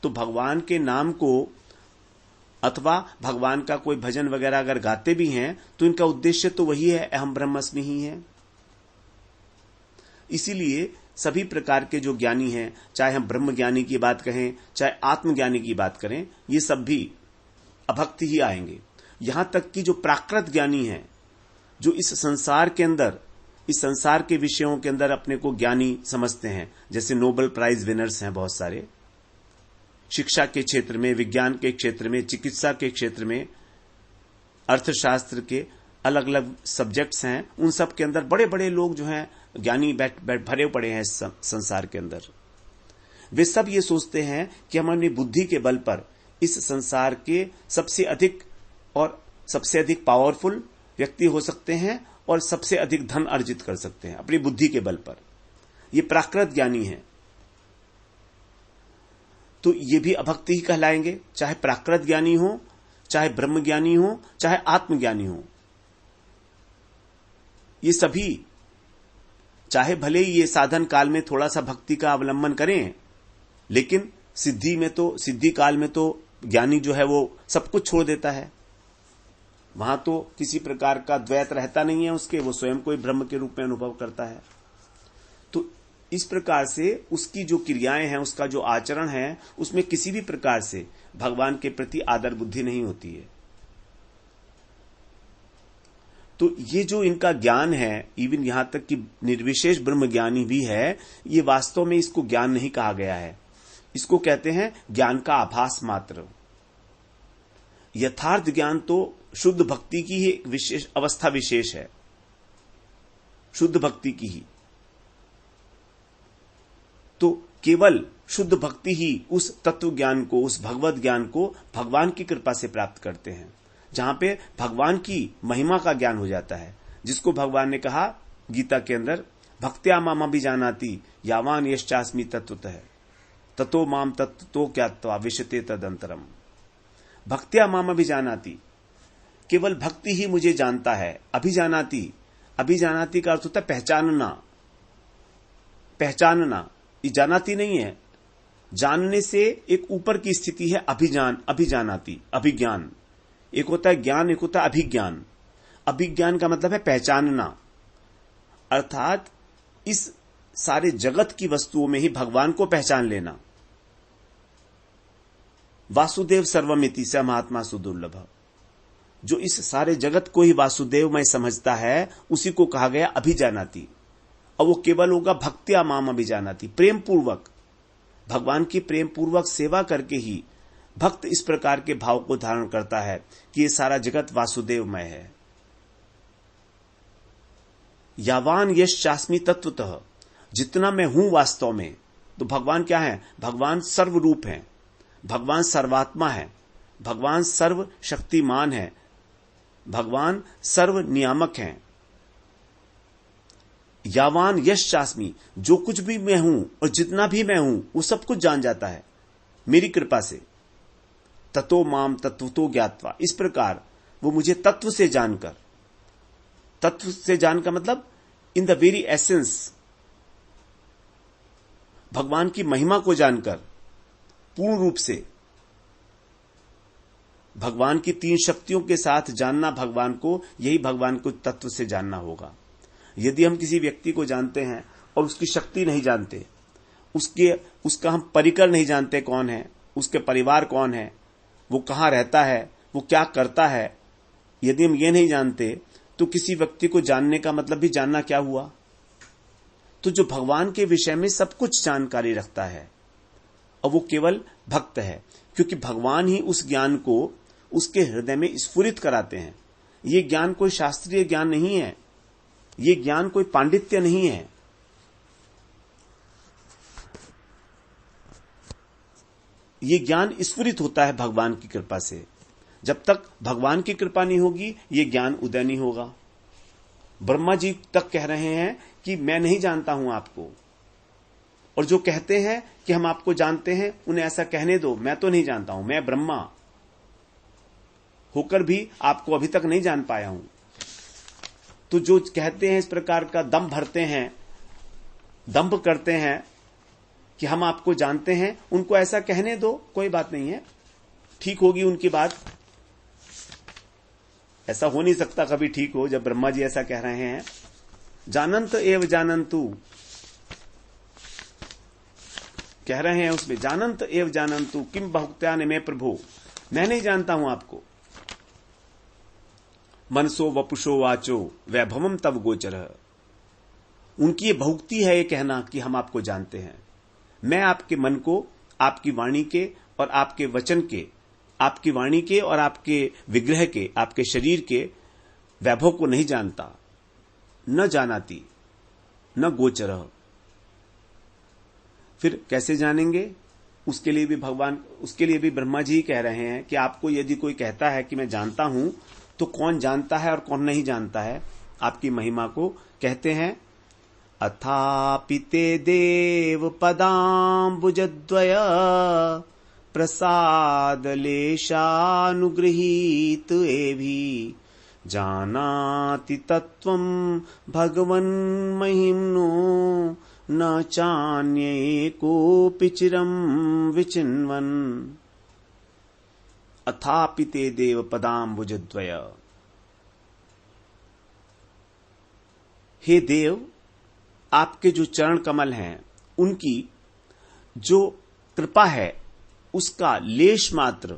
तो भगवान के नाम को अथवा भगवान का कोई भजन वगैरह अगर गाते भी हैं, तो इनका उद्देश्य तो वही है, अहम ब्रह्मस्मि ही है। इसीलिए सभी प्रकार के जो ज्ञानी हैं, चाहे हम ब्रह्म ज्ञानी की बात कहें, चाहे आत्मज्ञानी की बात करें, ये सब भी अभक्ति ही आएंगे। यहां तक कि जो प्राकृत ज्ञानी हैं, जो इस संसार के अंदर, इस संसार के विषयों के अंदर अपने को ज्ञानी समझते हैं, जैसे नोबेल प्राइज विनर्स हैं बहुत सारे, शिक्षा के क्षेत्र में, विज्ञान के क्षेत्र में, चिकित्सा के क्षेत्र में, अर्थशास्त्र के अलग अलग सब्जेक्ट्स हैं, उन सब के अंदर बड़े बड़े लोग जो हैं ज्ञानी भरे पड़े हैं इस संसार के अंदर। वे सब ये सोचते हैं कि हम अपनी बुद्धि के बल पर इस संसार के सबसे अधिक और सबसे अधिक पावरफुल व्यक्ति हो सकते हैं और सबसे अधिक धन अर्जित कर सकते हैं अपनी बुद्धि के बल पर। ये प्राकृत ज्ञानी है। तो ये भी अभक्ति ही कहलाएंगे, चाहे प्राकृत ज्ञानी हो, चाहे ब्रह्म ज्ञानी हो, चाहे आत्मज्ञानी हो। ये सभी चाहे भले ही ये साधन काल में थोड़ा सा भक्ति का अवलंबन करें, लेकिन सिद्धि काल में तो ज्ञानी जो है वो सब कुछ छोड़ देता है। वहां तो किसी प्रकार का द्वैत रहता नहीं है उसके, वो स्वयं को ही ब्रह्म के रूप में अनुभव करता है। तो इस प्रकार से उसकी जो क्रियाएं हैं, उसका जो आचरण है, उसमें किसी भी प्रकार से भगवान के प्रति आदर बुद्धि नहीं होती है। तो ये जो इनका ज्ञान है, इवन यहां तक कि निर्विशेष ब्रह्म ज्ञानी भी है, ये वास्तव में इसको ज्ञान नहीं कहा गया है। इसको कहते हैं ज्ञान का आभास मात्र। यथार्थ ज्ञान तो शुद्ध भक्ति की ही एक विशेष अवस्था विशेष है, शुद्ध भक्ति की ही। तो केवल शुद्ध भक्ति ही उस तत्व ज्ञान को, उस भगवत ज्ञान को भगवान की कृपा से प्राप्त करते हैं, जहां पे भगवान की महिमा का ज्ञान हो जाता है, जिसको भगवान ने कहा गीता के अंदर, भक्त्या माम अभिजानाति यावान यश्चास्मि तत्वतः ततो माम तत्तो ज्ञात्वा विशते तदंतरम। भक्त्या माम अभिजानाति, केवल भक्ति ही मुझे जानता है। अभिजानाति, अभिजानाति का अर्थ होता है पहचानना। पहचानना, ये जानाती नहीं है, जानने से एक ऊपर की स्थिति है अभिजानाति, अभिज्ञान। एक होता है ज्ञान, एक होता है अभिज्ञान। अभिज्ञान का मतलब है पहचानना, अर्थात इस सारे जगत की वस्तुओं में ही भगवान को पहचान लेना। वासुदेव सर्वमिति स महात्मा सुदुर्लभ, जो इस सारे जगत को ही वासुदेव में समझता है, उसी को कहा गया अभिजानाति। और वो केवल होगा भक्त्या माम अभिजानाति, प्रेम पूर्वक, भगवान की प्रेम पूर्वक सेवा करके ही भक्त इस प्रकार के भाव को धारण करता है कि ये सारा जगत वासुदेवमय है। यावान यश चास्मी तत्वतः, जितना मैं हूं वास्तव में, तो भगवान क्या है? भगवान सर्वरूप है, भगवान सर्वात्मा है, भगवान सर्व शक्तिमान है, भगवान सर्व नियामक हैं। यावान यश चास्मी, जो कुछ भी मैं हूं और जितना भी मैं हूं वो सब कुछ जान जाता है मेरी कृपा से। ततो माम तत्वतो ज्ञात्वा, इस प्रकार वो मुझे तत्व से जानकर, तत्व से जानकर मतलब इन द वेरी एसेंस, भगवान की महिमा को जानकर पूर्ण रूप से, भगवान की तीन शक्तियों के साथ जानना भगवान को, यही भगवान को तत्व से जानना होगा। यदि हम किसी व्यक्ति को जानते हैं और उसकी शक्ति नहीं जानते, उसका हम परिकर नहीं जानते कौन है, उसके परिवार कौन है, वो कहां रहता है, वो क्या करता है, यदि हम ये नहीं जानते तो किसी व्यक्ति को जानने का मतलब भी जानना क्या हुआ। तो जो भगवान के विषय में सब कुछ जानकारी रखता है और वो केवल भक्त है, क्योंकि भगवान ही उस ज्ञान को उसके हृदय में स्फुरित कराते हैं। ये ज्ञान कोई शास्त्रीय ज्ञान नहीं है, ये ज्ञान कोई पांडित्य नहीं है, ये ज्ञान स्फुरित होता है भगवान की कृपा से। जब तक भगवान की कृपा नहीं होगी ये ज्ञान उदय नहीं होगा। ब्रह्मा जी तक कह रहे हैं कि मैं नहीं जानता हूं आपको, और जो कहते हैं कि हम आपको जानते हैं उन्हें ऐसा कहने दो, मैं तो नहीं जानता हूं, मैं ब्रह्मा होकर भी आपको अभी तक नहीं जान पाया हूं। तो जो कहते हैं इस प्रकार का दम भरते हैं, दंभ करते हैं कि हम आपको जानते हैं, उनको ऐसा कहने दो, कोई बात नहीं है, ठीक होगी उनकी बात। ऐसा हो नहीं सकता कभी ठीक हो जब ब्रह्मा जी ऐसा कह रहे हैं। जानंत एव जानंतु, कह रहे हैं उसमें, जानंत एव जानंतु किम बहुक्त्यान में प्रभु, मैं नहीं जानता हूं आपको। मनसो वपुषो वाचो वैभवम तव गोचर, उनकी ये बहुक्ति है ये कहना कि हम आपको जानते हैं। मैं आपके मन को, आपकी वाणी के और आपके वचन के, आपकी वाणी के और आपके विग्रह के, आपके शरीर के वैभव को नहीं जानता। न जानाती न गोचर, फिर कैसे जानेंगे? उसके लिए भी भगवान, उसके लिए भी ब्रह्मा जी कह रहे हैं कि आपको यदि कोई कहता है कि मैं जानता हूं, तो कौन जानता है और कौन नहीं जानता है आपकी महिमा को। कहते हैं अथापि ते देव पदाम्बुजद्वय प्रसाद लेशानुगृहीत एभि जानाति तत्वं भगवन् महिम्नो न चान्ये कोऽपि चिरं विचिन्वन्। अथापि ते देव पदाम्बुजद्वय, हे देव, आपके जो चरण कमल हैं उनकी जो कृपा है उसका लेश मात्र,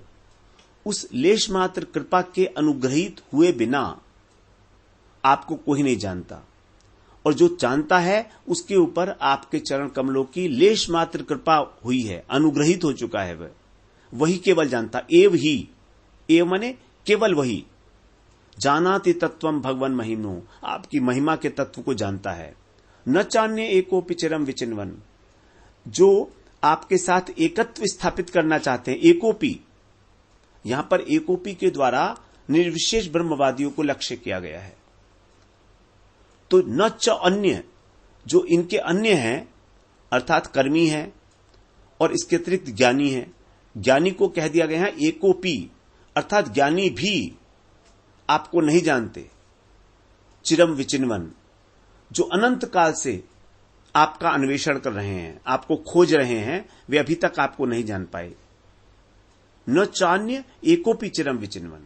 उस लेश मात्र कृपा के अनुग्रहित हुए बिना आपको कोई नहीं जानता, और जो जानता है उसके ऊपर आपके चरण कमलों की लेश मात्र कृपा हुई है, अनुग्रहित हो चुका है। वही केवल जानता, एव ही, एव माने केवल वही, जानाति तत्वम भगवन महिमनो, आपकी महिमा के तत्व को जानता है। न चान्य एकोपि चिरम विचिन्वन, जो आपके साथ एकत्व स्थापित करना चाहते हैं, एकोपि, यहां पर एकोपि के द्वारा निर्विशेष ब्रह्मवादियों को लक्ष्य किया गया है। तो न च अन्य, जो इनके अन्य हैं अर्थात कर्मी है और इसके अतिरिक्त ज्ञानी है, ज्ञानी को कह दिया गया है एकोपि, अर्थात ज्ञानी भी आपको नहीं जानते। चिरम विचिन्वन, जो अनंत काल से आपका अन्वेषण कर रहे हैं, आपको खोज रहे हैं, वे अभी तक आपको नहीं जान पाए। न चान्य एकोपि चिरम विचिन्वन,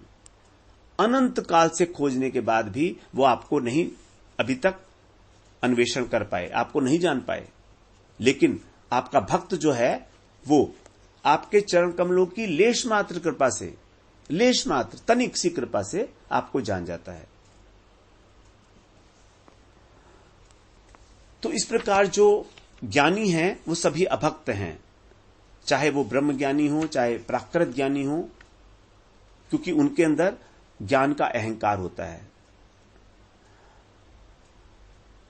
अनंत काल से खोजने के बाद भी वो आपको नहीं अभी तक अन्वेषण कर पाए, आपको नहीं जान पाए। लेकिन आपका भक्त जो है वो आपके चरण कमलों की लेश मात्र कृपा से, लेश मात्र तनिक सी कृपा से आपको जान जाता है। तो इस प्रकार जो ज्ञानी हैं वो सभी अभक्त हैं, चाहे वो ब्रह्म ज्ञानी हो चाहे प्राकृत ज्ञानी हो, क्योंकि उनके अंदर ज्ञान का अहंकार होता है।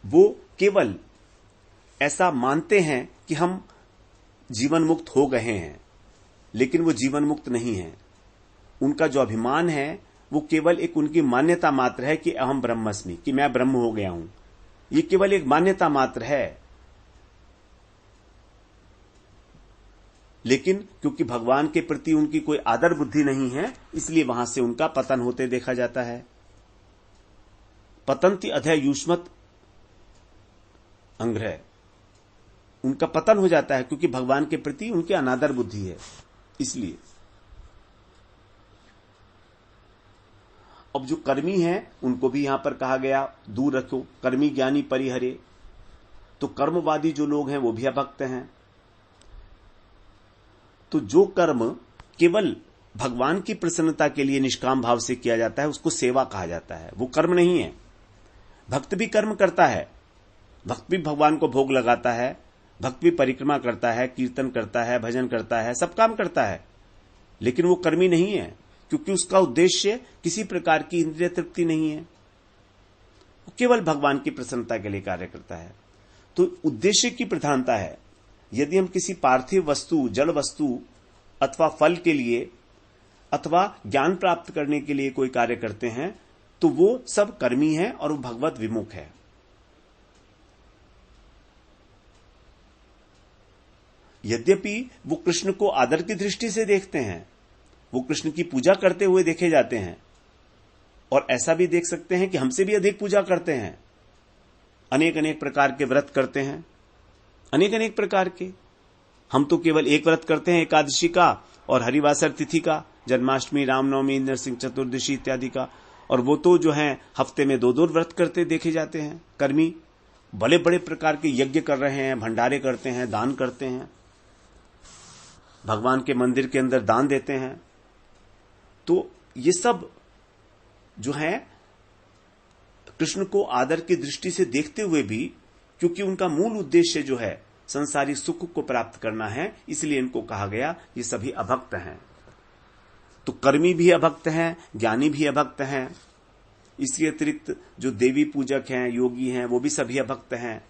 वो केवल ऐसा मानते हैं कि हम जीवन मुक्त हो गए हैं, लेकिन वो जीवन मुक्त नहीं है। उनका जो अभिमान है वो केवल एक उनकी मान्यता मात्र है कि अहम ब्रह्मस्मि, कि मैं ब्रह्म हो गया हूं। ये केवल एक मान्यता मात्र है। लेकिन क्योंकि भगवान के प्रति उनकी कोई आदर बुद्धि नहीं है, इसलिए वहां से उनका पतन होते देखा जाता है। पतंति अधय युष्मत अंग्रह, उनका पतन हो जाता है क्योंकि भगवान के प्रति उनकी अनादर बुद्धि है। इसलिए अब जो कर्मी हैं उनको भी यहां पर कहा गया दूर रखो, कर्मी ज्ञानी परिहरे। तो कर्मवादी जो लोग हैं वो भी अभक्त हैं। तो जो कर्म केवल भगवान की प्रसन्नता के लिए निष्काम भाव से किया जाता है उसको सेवा कहा जाता है, वो कर्म नहीं है। भक्त भी कर्म करता है, भक्त भी भगवान को भोग लगाता है, भक्त भी परिक्रमा करता है, कीर्तन करता है, भजन करता है, सब काम करता है, लेकिन वो कर्मी नहीं है, क्योंकि उसका उद्देश्य किसी प्रकार की इंद्रिय तृप्ति नहीं है। वो केवल भगवान की प्रसन्नता के लिए कार्य करता है। तो उद्देश्य की प्रधानता है। यदि हम किसी पार्थिव वस्तु, जड़ वस्तु अथवा फल के लिए अथवा ज्ञान प्राप्त करने के लिए कोई कार्य करते हैं तो वो सब कर्मी है और वो भगवत विमुख है। यद्यपि वो कृष्ण को आदर की दृष्टि से देखते हैं, वो कृष्ण की पूजा करते हुए देखे जाते हैं, और ऐसा भी देख सकते हैं कि हमसे भी अधिक पूजा करते हैं, अनेक अनेक प्रकार के व्रत करते हैं, अनेक अनेक प्रकार के। हम तो केवल एक व्रत करते हैं एकादशी का और हरिवासर तिथि का, जन्माष्टमी, रामनवमी, नरसिंह चतुर्दशी इत्यादि का, और वो तो जो है हफ्ते में 2-2 व्रत करते देखे जाते हैं। कर्मी बड़े बड़े प्रकार के यज्ञ कर रहे हैं, भंडारे करते हैं, दान करते हैं, भगवान के मंदिर के अंदर दान देते हैं। तो ये सब जो है कृष्ण को आदर की दृष्टि से देखते हुए भी, क्योंकि उनका मूल उद्देश्य जो है संसारी सुख को प्राप्त करना है, इसलिए इनको कहा गया ये सभी अभक्त हैं। तो कर्मी भी अभक्त हैं, ज्ञानी भी अभक्त हैं, इसके अतिरिक्त जो देवी पूजक हैं, योगी हैं, वो भी सभी अभक्त हैं।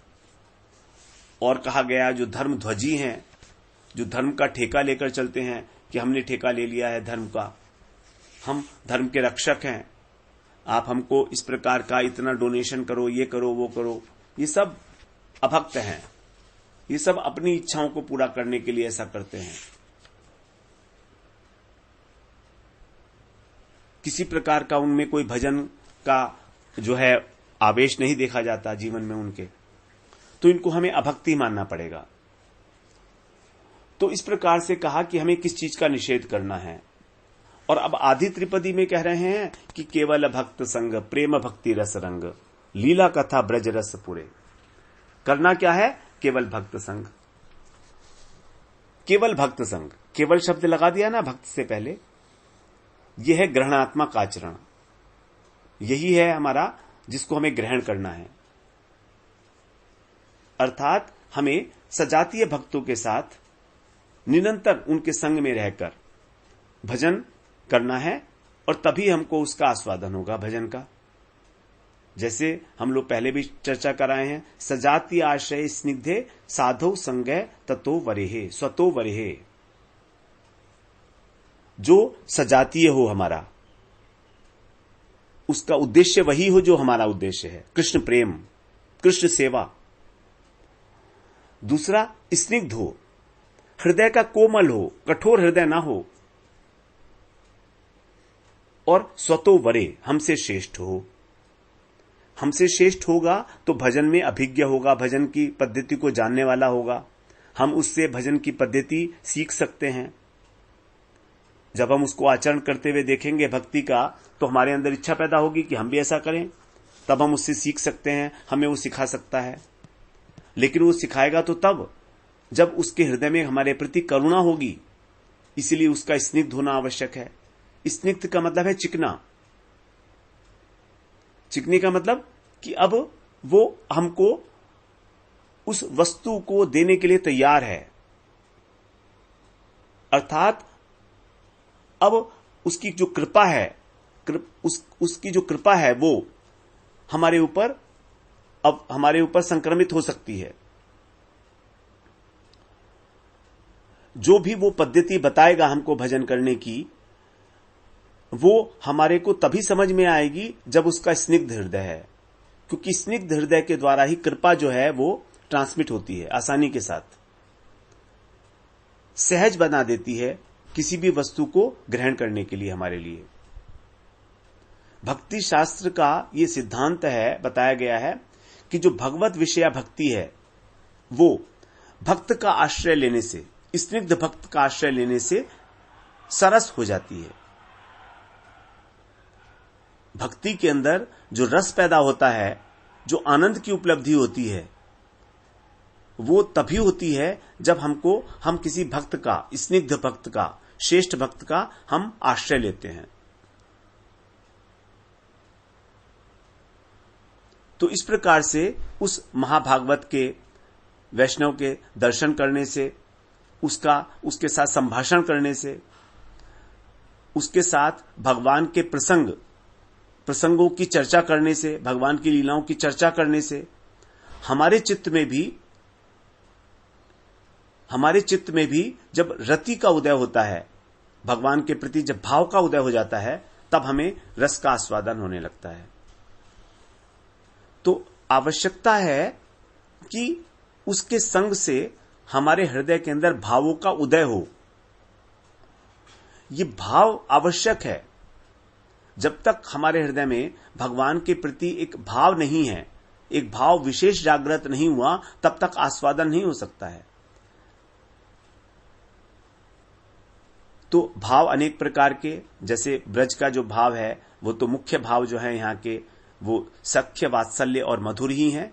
और कहा गया जो धर्म ध्वजी हैं, जो धर्म का ठेका लेकर चलते हैं कि हमने ठेका ले लिया है धर्म का, हम धर्म के रक्षक हैं, आप हमको इस प्रकार का इतना डोनेशन करो, ये करो, वो करो, ये सब अभक्त हैं। ये सब अपनी इच्छाओं को पूरा करने के लिए ऐसा करते हैं। किसी प्रकार का उनमें कोई भजन का जो है आवेश नहीं देखा जाता जीवन में उनके, तो इनको हमें अभक्ति मानना पड़ेगा। तो इस प्रकार से कहा कि हमें किस चीज का निषेध करना है। और अब आदि त्रिपदी में कह रहे हैं कि केवल भक्त संग प्रेम भक्ति रस रंग लीला कथा ब्रज रस पुरे। करना क्या है? केवल भक्त संग। केवल भक्त संग, केवल शब्द लगा दिया ना भक्त से पहले, यह है ग्रहणात्मक आचरण, यही है हमारा जिसको हमें ग्रहण करना है। अर्थात हमें सजातीय भक्तों के साथ निरंतर उनके संग में रहकर भजन करना है और तभी हमको उसका आस्वादन होगा भजन का। जैसे हम लोग पहले भी चर्चा कराए हैं, सजातीय आश्रय स्निग्धे साधो संगय ततो वरेहे स्वतो वरेहे। जो सजातीय हो हमारा, उसका उद्देश्य वही हो जो हमारा उद्देश्य है, कृष्ण प्रेम, कृष्ण सेवा। दूसरा, स्निग्ध हो, हृदय का कोमल हो, कठोर हृदय ना हो। और स्वतो वरे, हमसे श्रेष्ठ हो। हमसे श्रेष्ठ होगा तो भजन में अभिज्ञ होगा, भजन की पद्धति को जानने वाला होगा, हम उससे भजन की पद्धति सीख सकते हैं। जब हम उसको आचरण करते हुए देखेंगे भक्ति का, तो हमारे अंदर इच्छा पैदा होगी कि हम भी ऐसा करें, तब हम उससे सीख सकते हैं, हमें वो सिखा सकता है। लेकिन वो सिखाएगा तो तब जब उसके हृदय में हमारे प्रति करुणा होगी, इसीलिए उसका स्निग्ध होना आवश्यक है। स्निग्ध का मतलब है चिकना। चिकने का मतलब कि अब वो हमको उस वस्तु को देने के लिए तैयार है, अर्थात अब उसकी जो कृपा है, उसकी जो कृपा है वो हमारे ऊपर संक्रमित हो सकती है। जो भी वो पद्धति बताएगा हमको भजन करने की, वो हमारे को तभी समझ में आएगी जब उसका स्निग्ध हृदय है, क्योंकि स्निग्ध हृदय के द्वारा ही कृपा जो है वो ट्रांसमिट होती है, आसानी के साथ सहज बना देती है किसी भी वस्तु को ग्रहण करने के लिए हमारे लिए। भक्ति शास्त्र का ये सिद्धांत है, बताया गया है कि जो भगवत विषया भक्ति है वो भक्त का आश्रय लेने से, स्निग्ध भक्त का आश्रय लेने से सरस हो जाती है। भक्ति के अंदर जो रस पैदा होता है, जो आनंद की उपलब्धि होती है, वो तभी होती है जब हम किसी भक्त का, स्निग्ध भक्त का, श्रेष्ठ भक्त का हम आश्रय लेते हैं। तो इस प्रकार से उस महाभागवत के वैष्णव के दर्शन करने से, उसके साथ संभाषण करने से, उसके साथ भगवान के प्रसंगों की चर्चा करने से, भगवान की लीलाओं की चर्चा करने से हमारे चित्त में भी जब रति का उदय होता है, भगवान के प्रति जब भाव का उदय हो जाता है, तब हमें रस का आस्वादन होने लगता है। तो आवश्यकता है कि उसके संग से हमारे हृदय के अंदर भावों का उदय हो। ये भाव आवश्यक है। जब तक हमारे हृदय में भगवान के प्रति एक भाव नहीं है, एक भाव विशेष जागृत नहीं हुआ, तब तक आस्वादन नहीं हो सकता है। तो भाव अनेक प्रकार के, जैसे ब्रज का जो भाव है वो तो मुख्य भाव जो है यहाँ के, वो सख्य, वात्सल्य और मधुर ही है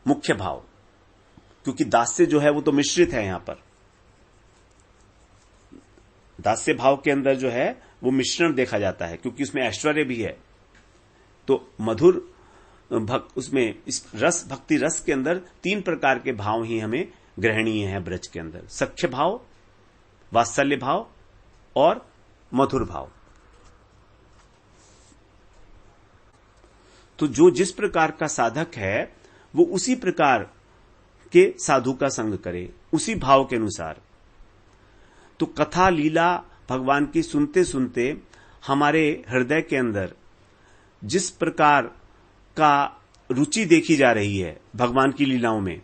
मुख्य भाव, क्योंकि दास्य जो है वो तो मिश्रित है। यहां पर दास्य भाव के अंदर जो है वो मिश्रण देखा जाता है, क्योंकि उसमें ऐश्वर्य भी है। तो मधुर उसमें इस रस, भक्ति रस के अंदर 3 प्रकार के भाव ही हमें ग्रहणीय है ब्रज के अंदर: सख्य भाव, वात्सल्य भाव और मधुर भाव। तो जो जिस प्रकार का साधक है वो उसी प्रकार के साधु का संग करे, उसी भाव के अनुसार। तो कथा लीला भगवान की सुनते सुनते हमारे हृदय के अंदर जिस प्रकार का रुचि देखी जा रही है भगवान की लीलाओं में,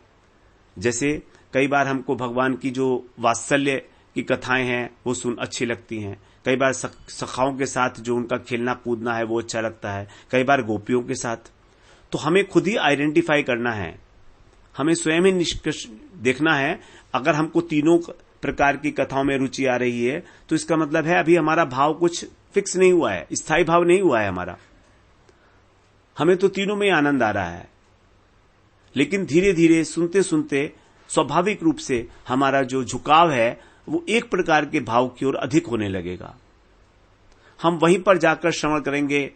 जैसे कई बार हमको भगवान की जो वात्सल्य की कथाएं हैं वो अच्छी लगती हैं, कई बार सखाओं के साथ जो उनका खेलना कूदना है वो अच्छा लगता है, कई बार गोपियों के साथ। तो हमें खुद ही आइडेंटिफाई करना है, हमें स्वयं ही निष्कर्ष देखना है। अगर हमको तीनों प्रकार की कथाओं में रुचि आ रही है तो इसका मतलब है अभी हमारा भाव कुछ फिक्स नहीं हुआ है, स्थायी भाव नहीं हुआ है हमारा। हमें तो तीनों में आनंद आ रहा है, लेकिन धीरे धीरे सुनते सुनते स्वाभाविक रूप से हमारा जो झुकाव है वो एक प्रकार के भाव की ओर अधिक होने लगेगा। हम वहीं पर जाकर श्रवण करेंगे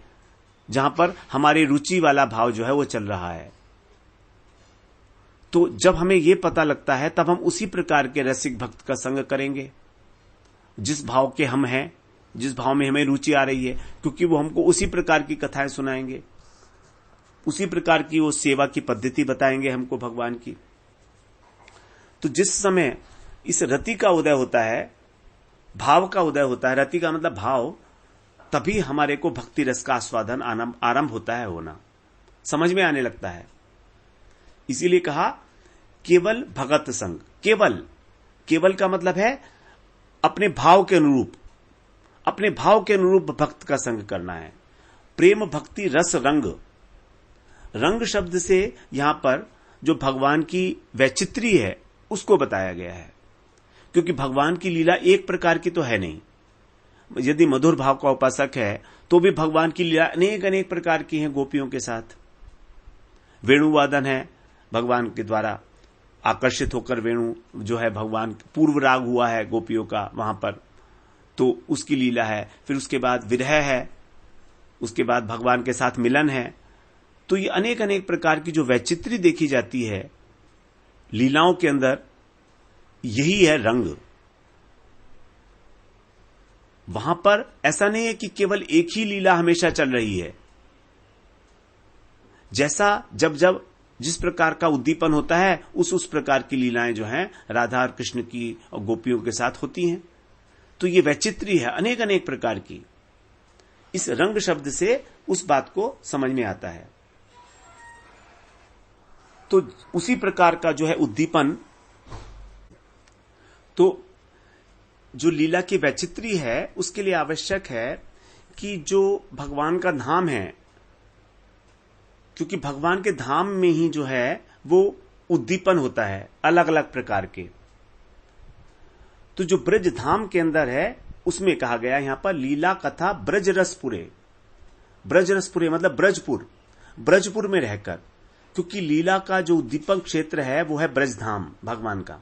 जहां पर हमारी रुचि वाला भाव जो है वो चल रहा है। तो जब हमें ये पता लगता है तब हम उसी प्रकार के रसिक भक्त का संग करेंगे जिस भाव के हम हैं, जिस भाव में हमें रुचि आ रही है, क्योंकि वो हमको उसी प्रकार की कथाएं सुनाएंगे, उसी प्रकार की वो सेवा की पद्धति बताएंगे हमको भगवान की। तो जिस समय इस रति का उदय होता है, भाव का उदय होता है, रति का मतलब भाव, तभी हमारे को भक्ति रस का आस्वादन आरंभ होता है होना, समझ में आने लगता है। इसीलिए कहा केवल भगत संग। केवल का मतलब है अपने भाव के अनुरूप, अपने भाव के अनुरूप भक्त का संग करना है। प्रेम भक्ति रस रंग, रंग शब्द से यहां पर जो भगवान की वैचित्री है उसको बताया गया है, क्योंकि भगवान की लीला एक प्रकार की तो है नहीं। यदि मधुर भाव का उपासक है तो भी भगवान की लीला अनेक अनेक प्रकार की है गोपियों के साथ। वेणुवादन है, भगवान के द्वारा आकर्षित होकर वेणु जो है भगवान पूर्व राग हुआ है गोपियों का वहां पर, तो उसकी लीला है। फिर उसके बाद विरह है, उसके बाद भगवान के साथ मिलन है। तो ये अनेक अनेक प्रकार की जो वैचित्री देखी जाती है लीलाओं के अंदर, यही है रंग। वहां पर ऐसा नहीं है कि केवल एक ही लीला हमेशा चल रही है। जैसा जब जब जिस प्रकार का उद्दीपन होता है उस प्रकार की लीलाएं जो हैं राधा और कृष्ण की और गोपियों के साथ होती हैं। तो ये वैचित्री है अनेक अनेक प्रकार की। इस रंग शब्द से उस बात को समझ में आता है। तो उसी प्रकार का जो है उद्दीपन, तो जो लीला की वैचित्री है उसके लिए आवश्यक है कि जो भगवान का धाम है, क्योंकि भगवान के धाम में ही जो है वो उद्दीपन होता है अलग अलग प्रकार के। तो जो ब्रज धाम के अंदर है उसमें कहा गया यहां पर लीला कथा ब्रज रसपुरे। ब्रज रसपुरे मतलब ब्रजपुर, ब्रजपुर में रहकर, क्योंकि लीला का जो उद्दीपक क्षेत्र है वो है ब्रज धाम भगवान का,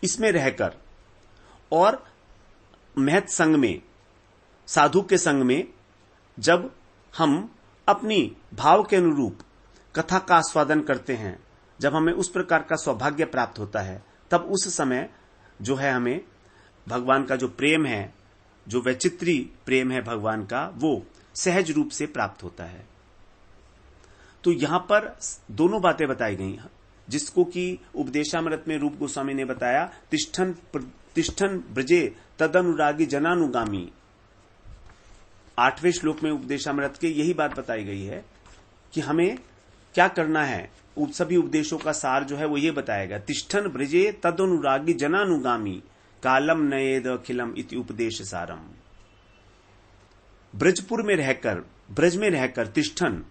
इसमें रहकर और महत संग में, साधु के संग में जब हम अपनी भाव के अनुरूप कथा का आस्वादन करते हैं, जब हमें उस प्रकार का सौभाग्य प्राप्त होता है, तब उस समय जो है हमें भगवान का जो प्रेम है, जो वैचित्री प्रेम है भगवान का, वो सहज रूप से प्राप्त होता है। तो यहां पर दोनों बातें बताई गई, जिसको कि उपदेशामृत में रूप गोस्वामी ने बताया, तिष्ठन ब्रजे तदनुरागी जनानुगामी। 8वें श्लोक में उपदेशामृत के यही बात बताई गई है कि हमें क्या करना है। सभी उपदेशों का सार जो है वो ये बताएगा, तिष्ठन ब्रजे तदनुरागी जनानुगामी कालम नयेद अखिलम इति उपदेश सारम। ब्रजपुर में रहकर, ब्रज में रहकर तिष्ठन,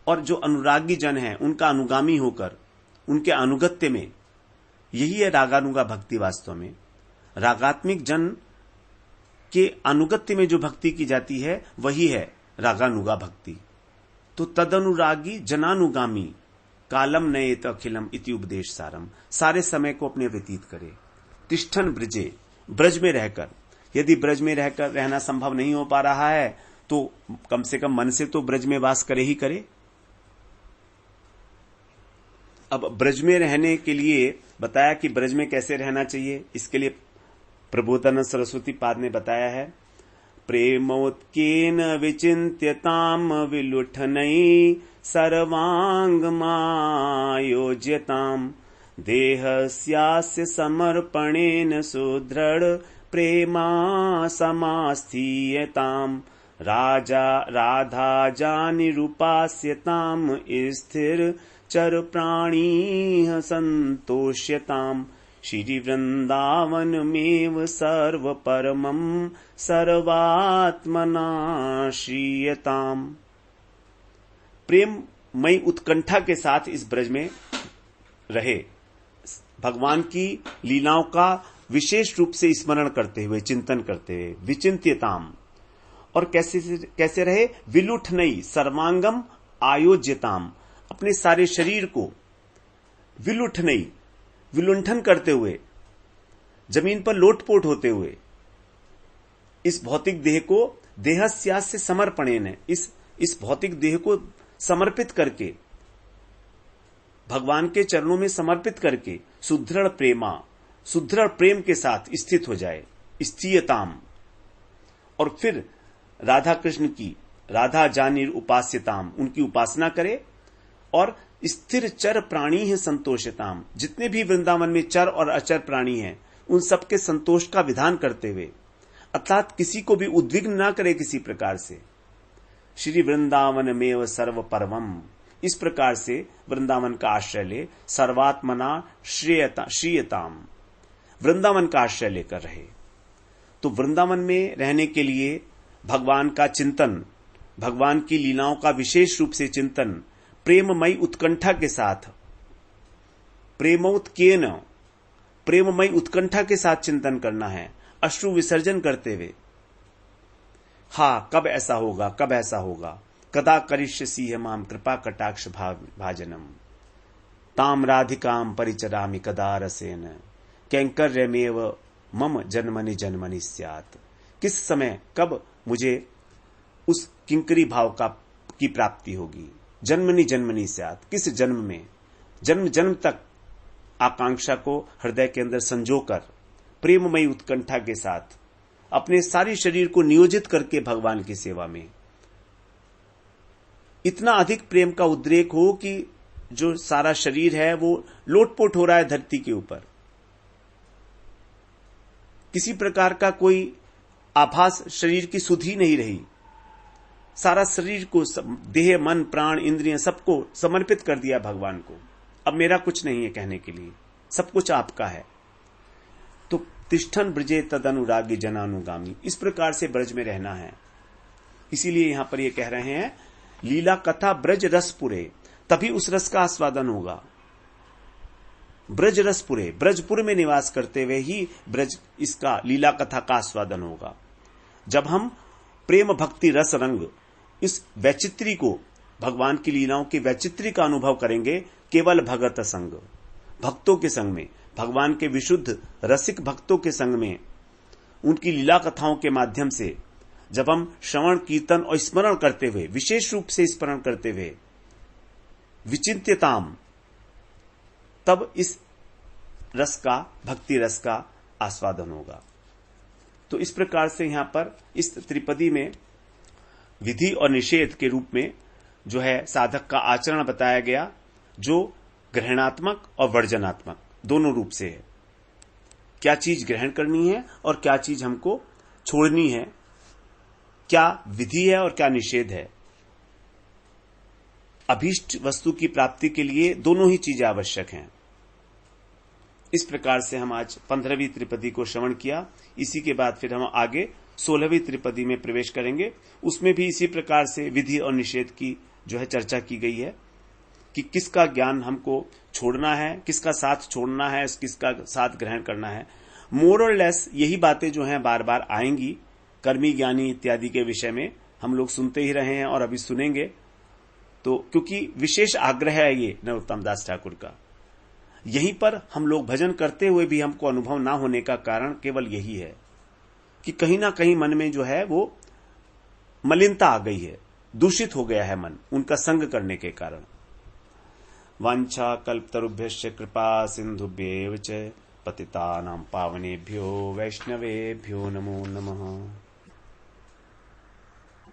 और जो अनुरागी जन है उनका अनुगामी होकर, उनके अनुगत्य में, यही है रागानुगा भक्ति। वास्तव में रागात्मिक जन के अनुगत्य में जो भक्ति की जाती है वही है रागानुगा भक्ति। तो तदनुरागी जनानुगामी कालम नयेत अखिलम इति उपदेश सारम, सारे समय को अपने व्यतीत करे। तिष्ठन ब्रजे, ब्रज में रहकर, यदि ब्रज में रहकर रहना संभव नहीं हो पा रहा है तो कम से कम मन से तो ब्रज में वास करे ही करे। अब ब्रज में रहने के लिए बताया कि ब्रज में कैसे रहना चाहिए, इसके लिए प्रबोधानंद सरस्वती पाद ने बताया है, प्रेमोत्केन विचिन्त्यताम विलुठनई सर्वांग मायोज्यताम देहस्यास्य समर्पणेन सुदृढ़ प्रेमा समास्थीयताम राधा जानि रूपास्यताम स्थिर चर प्राणी संतोष्यताम श्री वृंदावनमेव सर्व परमं सर्वात्मना श्रीयताम। प्रेममयी उत्कंठा के साथ इस ब्रज में रहे, भगवान की लीलाओं का विशेष रूप से स्मरण करते हुए, चिंतन करते हुए, विचिंत्यताम। और कैसे रहे, विलुठ नहीं सर्वांगम आयोज्यताम, अपने सारे शरीर को विलुठ नहीं, विलुंठन करते हुए, जमीन पर लोटपोट होते हुए, इस भौतिक देह को देहस्यास्य समर्पणेन, इस भौतिक देह को समर्पित करके, भगवान के चरणों में समर्पित करके सुदृढ़ प्रेम के साथ स्थित हो जाए, स्थियताम, और फिर राधा कृष्ण की, राधा जानीर उपास्यताम, उनकी उपासना करे, और स्थिर चर प्राणी है संतोषताम, जितने भी वृंदावन में चर और अचर प्राणी हैं उन सबके संतोष का विधान करते हुए, अर्थात किसी को भी उद्विग्न ना करे किसी प्रकार से। श्री वृंदावन में सर्व परमम, इस प्रकार से वृंदावन का आश्रय ले, सर्वात्मना श्रीयताम, वृंदावन का आश्रय लेकर रहे। तो वृंदावन में रहने के लिए भगवान का चिंतन, भगवान की लीलाओं का विशेष रूप से चिंतन प्रेममयी उत्कंठा के साथ, प्रेममयी उत्कंठा के साथ चिंतन करना है, अश्रु विसर्जन करते हुए। हा, कब ऐसा होगा, कब ऐसा होगा, कदा करिष्यसि माम कृपा कटाक्ष भाजनम, ताम राधिकाम परिचरामि कदा रसेन, कैंकर्यमेव मम जन्मनि जन्मनि स्यात्, किस समय, कब मुझे उस किंकरी भाव की प्राप्ति होगी। जन्मनि जन्मनि स्यात्, किस जन्म में, जन्म जन्म तक आकांक्षा को हृदय के अंदर संजोकर प्रेममयी उत्कंठा के साथ अपने सारी शरीर को नियोजित करके भगवान की सेवा में, इतना अधिक प्रेम का उद्रेक हो कि जो सारा शरीर है वो लोटपोट हो रहा है धरती के ऊपर, किसी प्रकार का कोई आभास शरीर की सुध ही नहीं रही, सारा शरीर को, देह मन प्राण इंद्रियां सबको समर्पित कर दिया भगवान को। अब मेरा कुछ नहीं है कहने के लिए, सब कुछ आपका है। तो तिष्ठन ब्रजे तद अनुरागी जनानुगामी, इस प्रकार से ब्रज में रहना है। इसीलिए यहां पर ये कह रहे हैं लीला कथा ब्रज रसपुरे, तभी उस रस का आस्वादन होगा। ब्रज रसपुरे, ब्रजपुर में निवास करते हुए ही ब्रज, इसका लीला कथा का आस्वादन होगा। जब हम प्रेम भक्ति रस रंग, इस वैचित्री को, भगवान की लीलाओं की वैचित्री का अनुभव करेंगे केवल भगत संग, भक्तों के संग में, भगवान के विशुद्ध रसिक भक्तों के संग में, उनकी लीला कथाओं के माध्यम से जब हम श्रवण कीर्तन और स्मरण करते हुए, विशेष रूप से स्मरण करते हुए विचिंत्यताम, तब इस रस का, भक्ति रस का आस्वादन होगा। तो इस प्रकार से यहां पर इस त्रिपदी में विधि और निषेध के रूप में जो है साधक का आचरण बताया गया, जो ग्रहणात्मक और वर्जनात्मक दोनों रूप से है। क्या चीज ग्रहण करनी है और क्या चीज हमको छोड़नी है, क्या विधि है और क्या निषेध है। अभीष्ट वस्तु की प्राप्ति के लिए दोनों ही चीजें आवश्यक हैं। इस प्रकार से हम आज 15वीं त्रिपदी को श्रवण किया। इसी के बाद फिर हम आगे 16वीं त्रिपदी में प्रवेश करेंगे। उसमें भी इसी प्रकार से विधि और निषेध की जो है चर्चा की गई है कि किसका ज्ञान हमको छोड़ना है, किसका साथ छोड़ना है, किसका साथ ग्रहण करना है। मोर और लेस यही बातें जो हैं बार बार आएंगी। कर्मी ज्ञानी इत्यादि के विषय में हम लोग सुनते ही रहे हैं और अभी सुनेंगे। तो क्योंकि विशेष आग्रह है ये नरोत्तम दास ठाकुर का, यहीं पर हम लोग भजन करते हुए भी हमको अनुभव ना होने का कारण केवल यही है कि कहीं ना कहीं मन में जो है वो मलिनता आ गई है, दूषित हो गया है मन, उनका संग करने के कारण। वांछा कल्पतरुभ्यश्च कृपा सिंधुभ्येव च पतितानां पावनेभ्यो वैष्णवेभ्यो नमो नमः।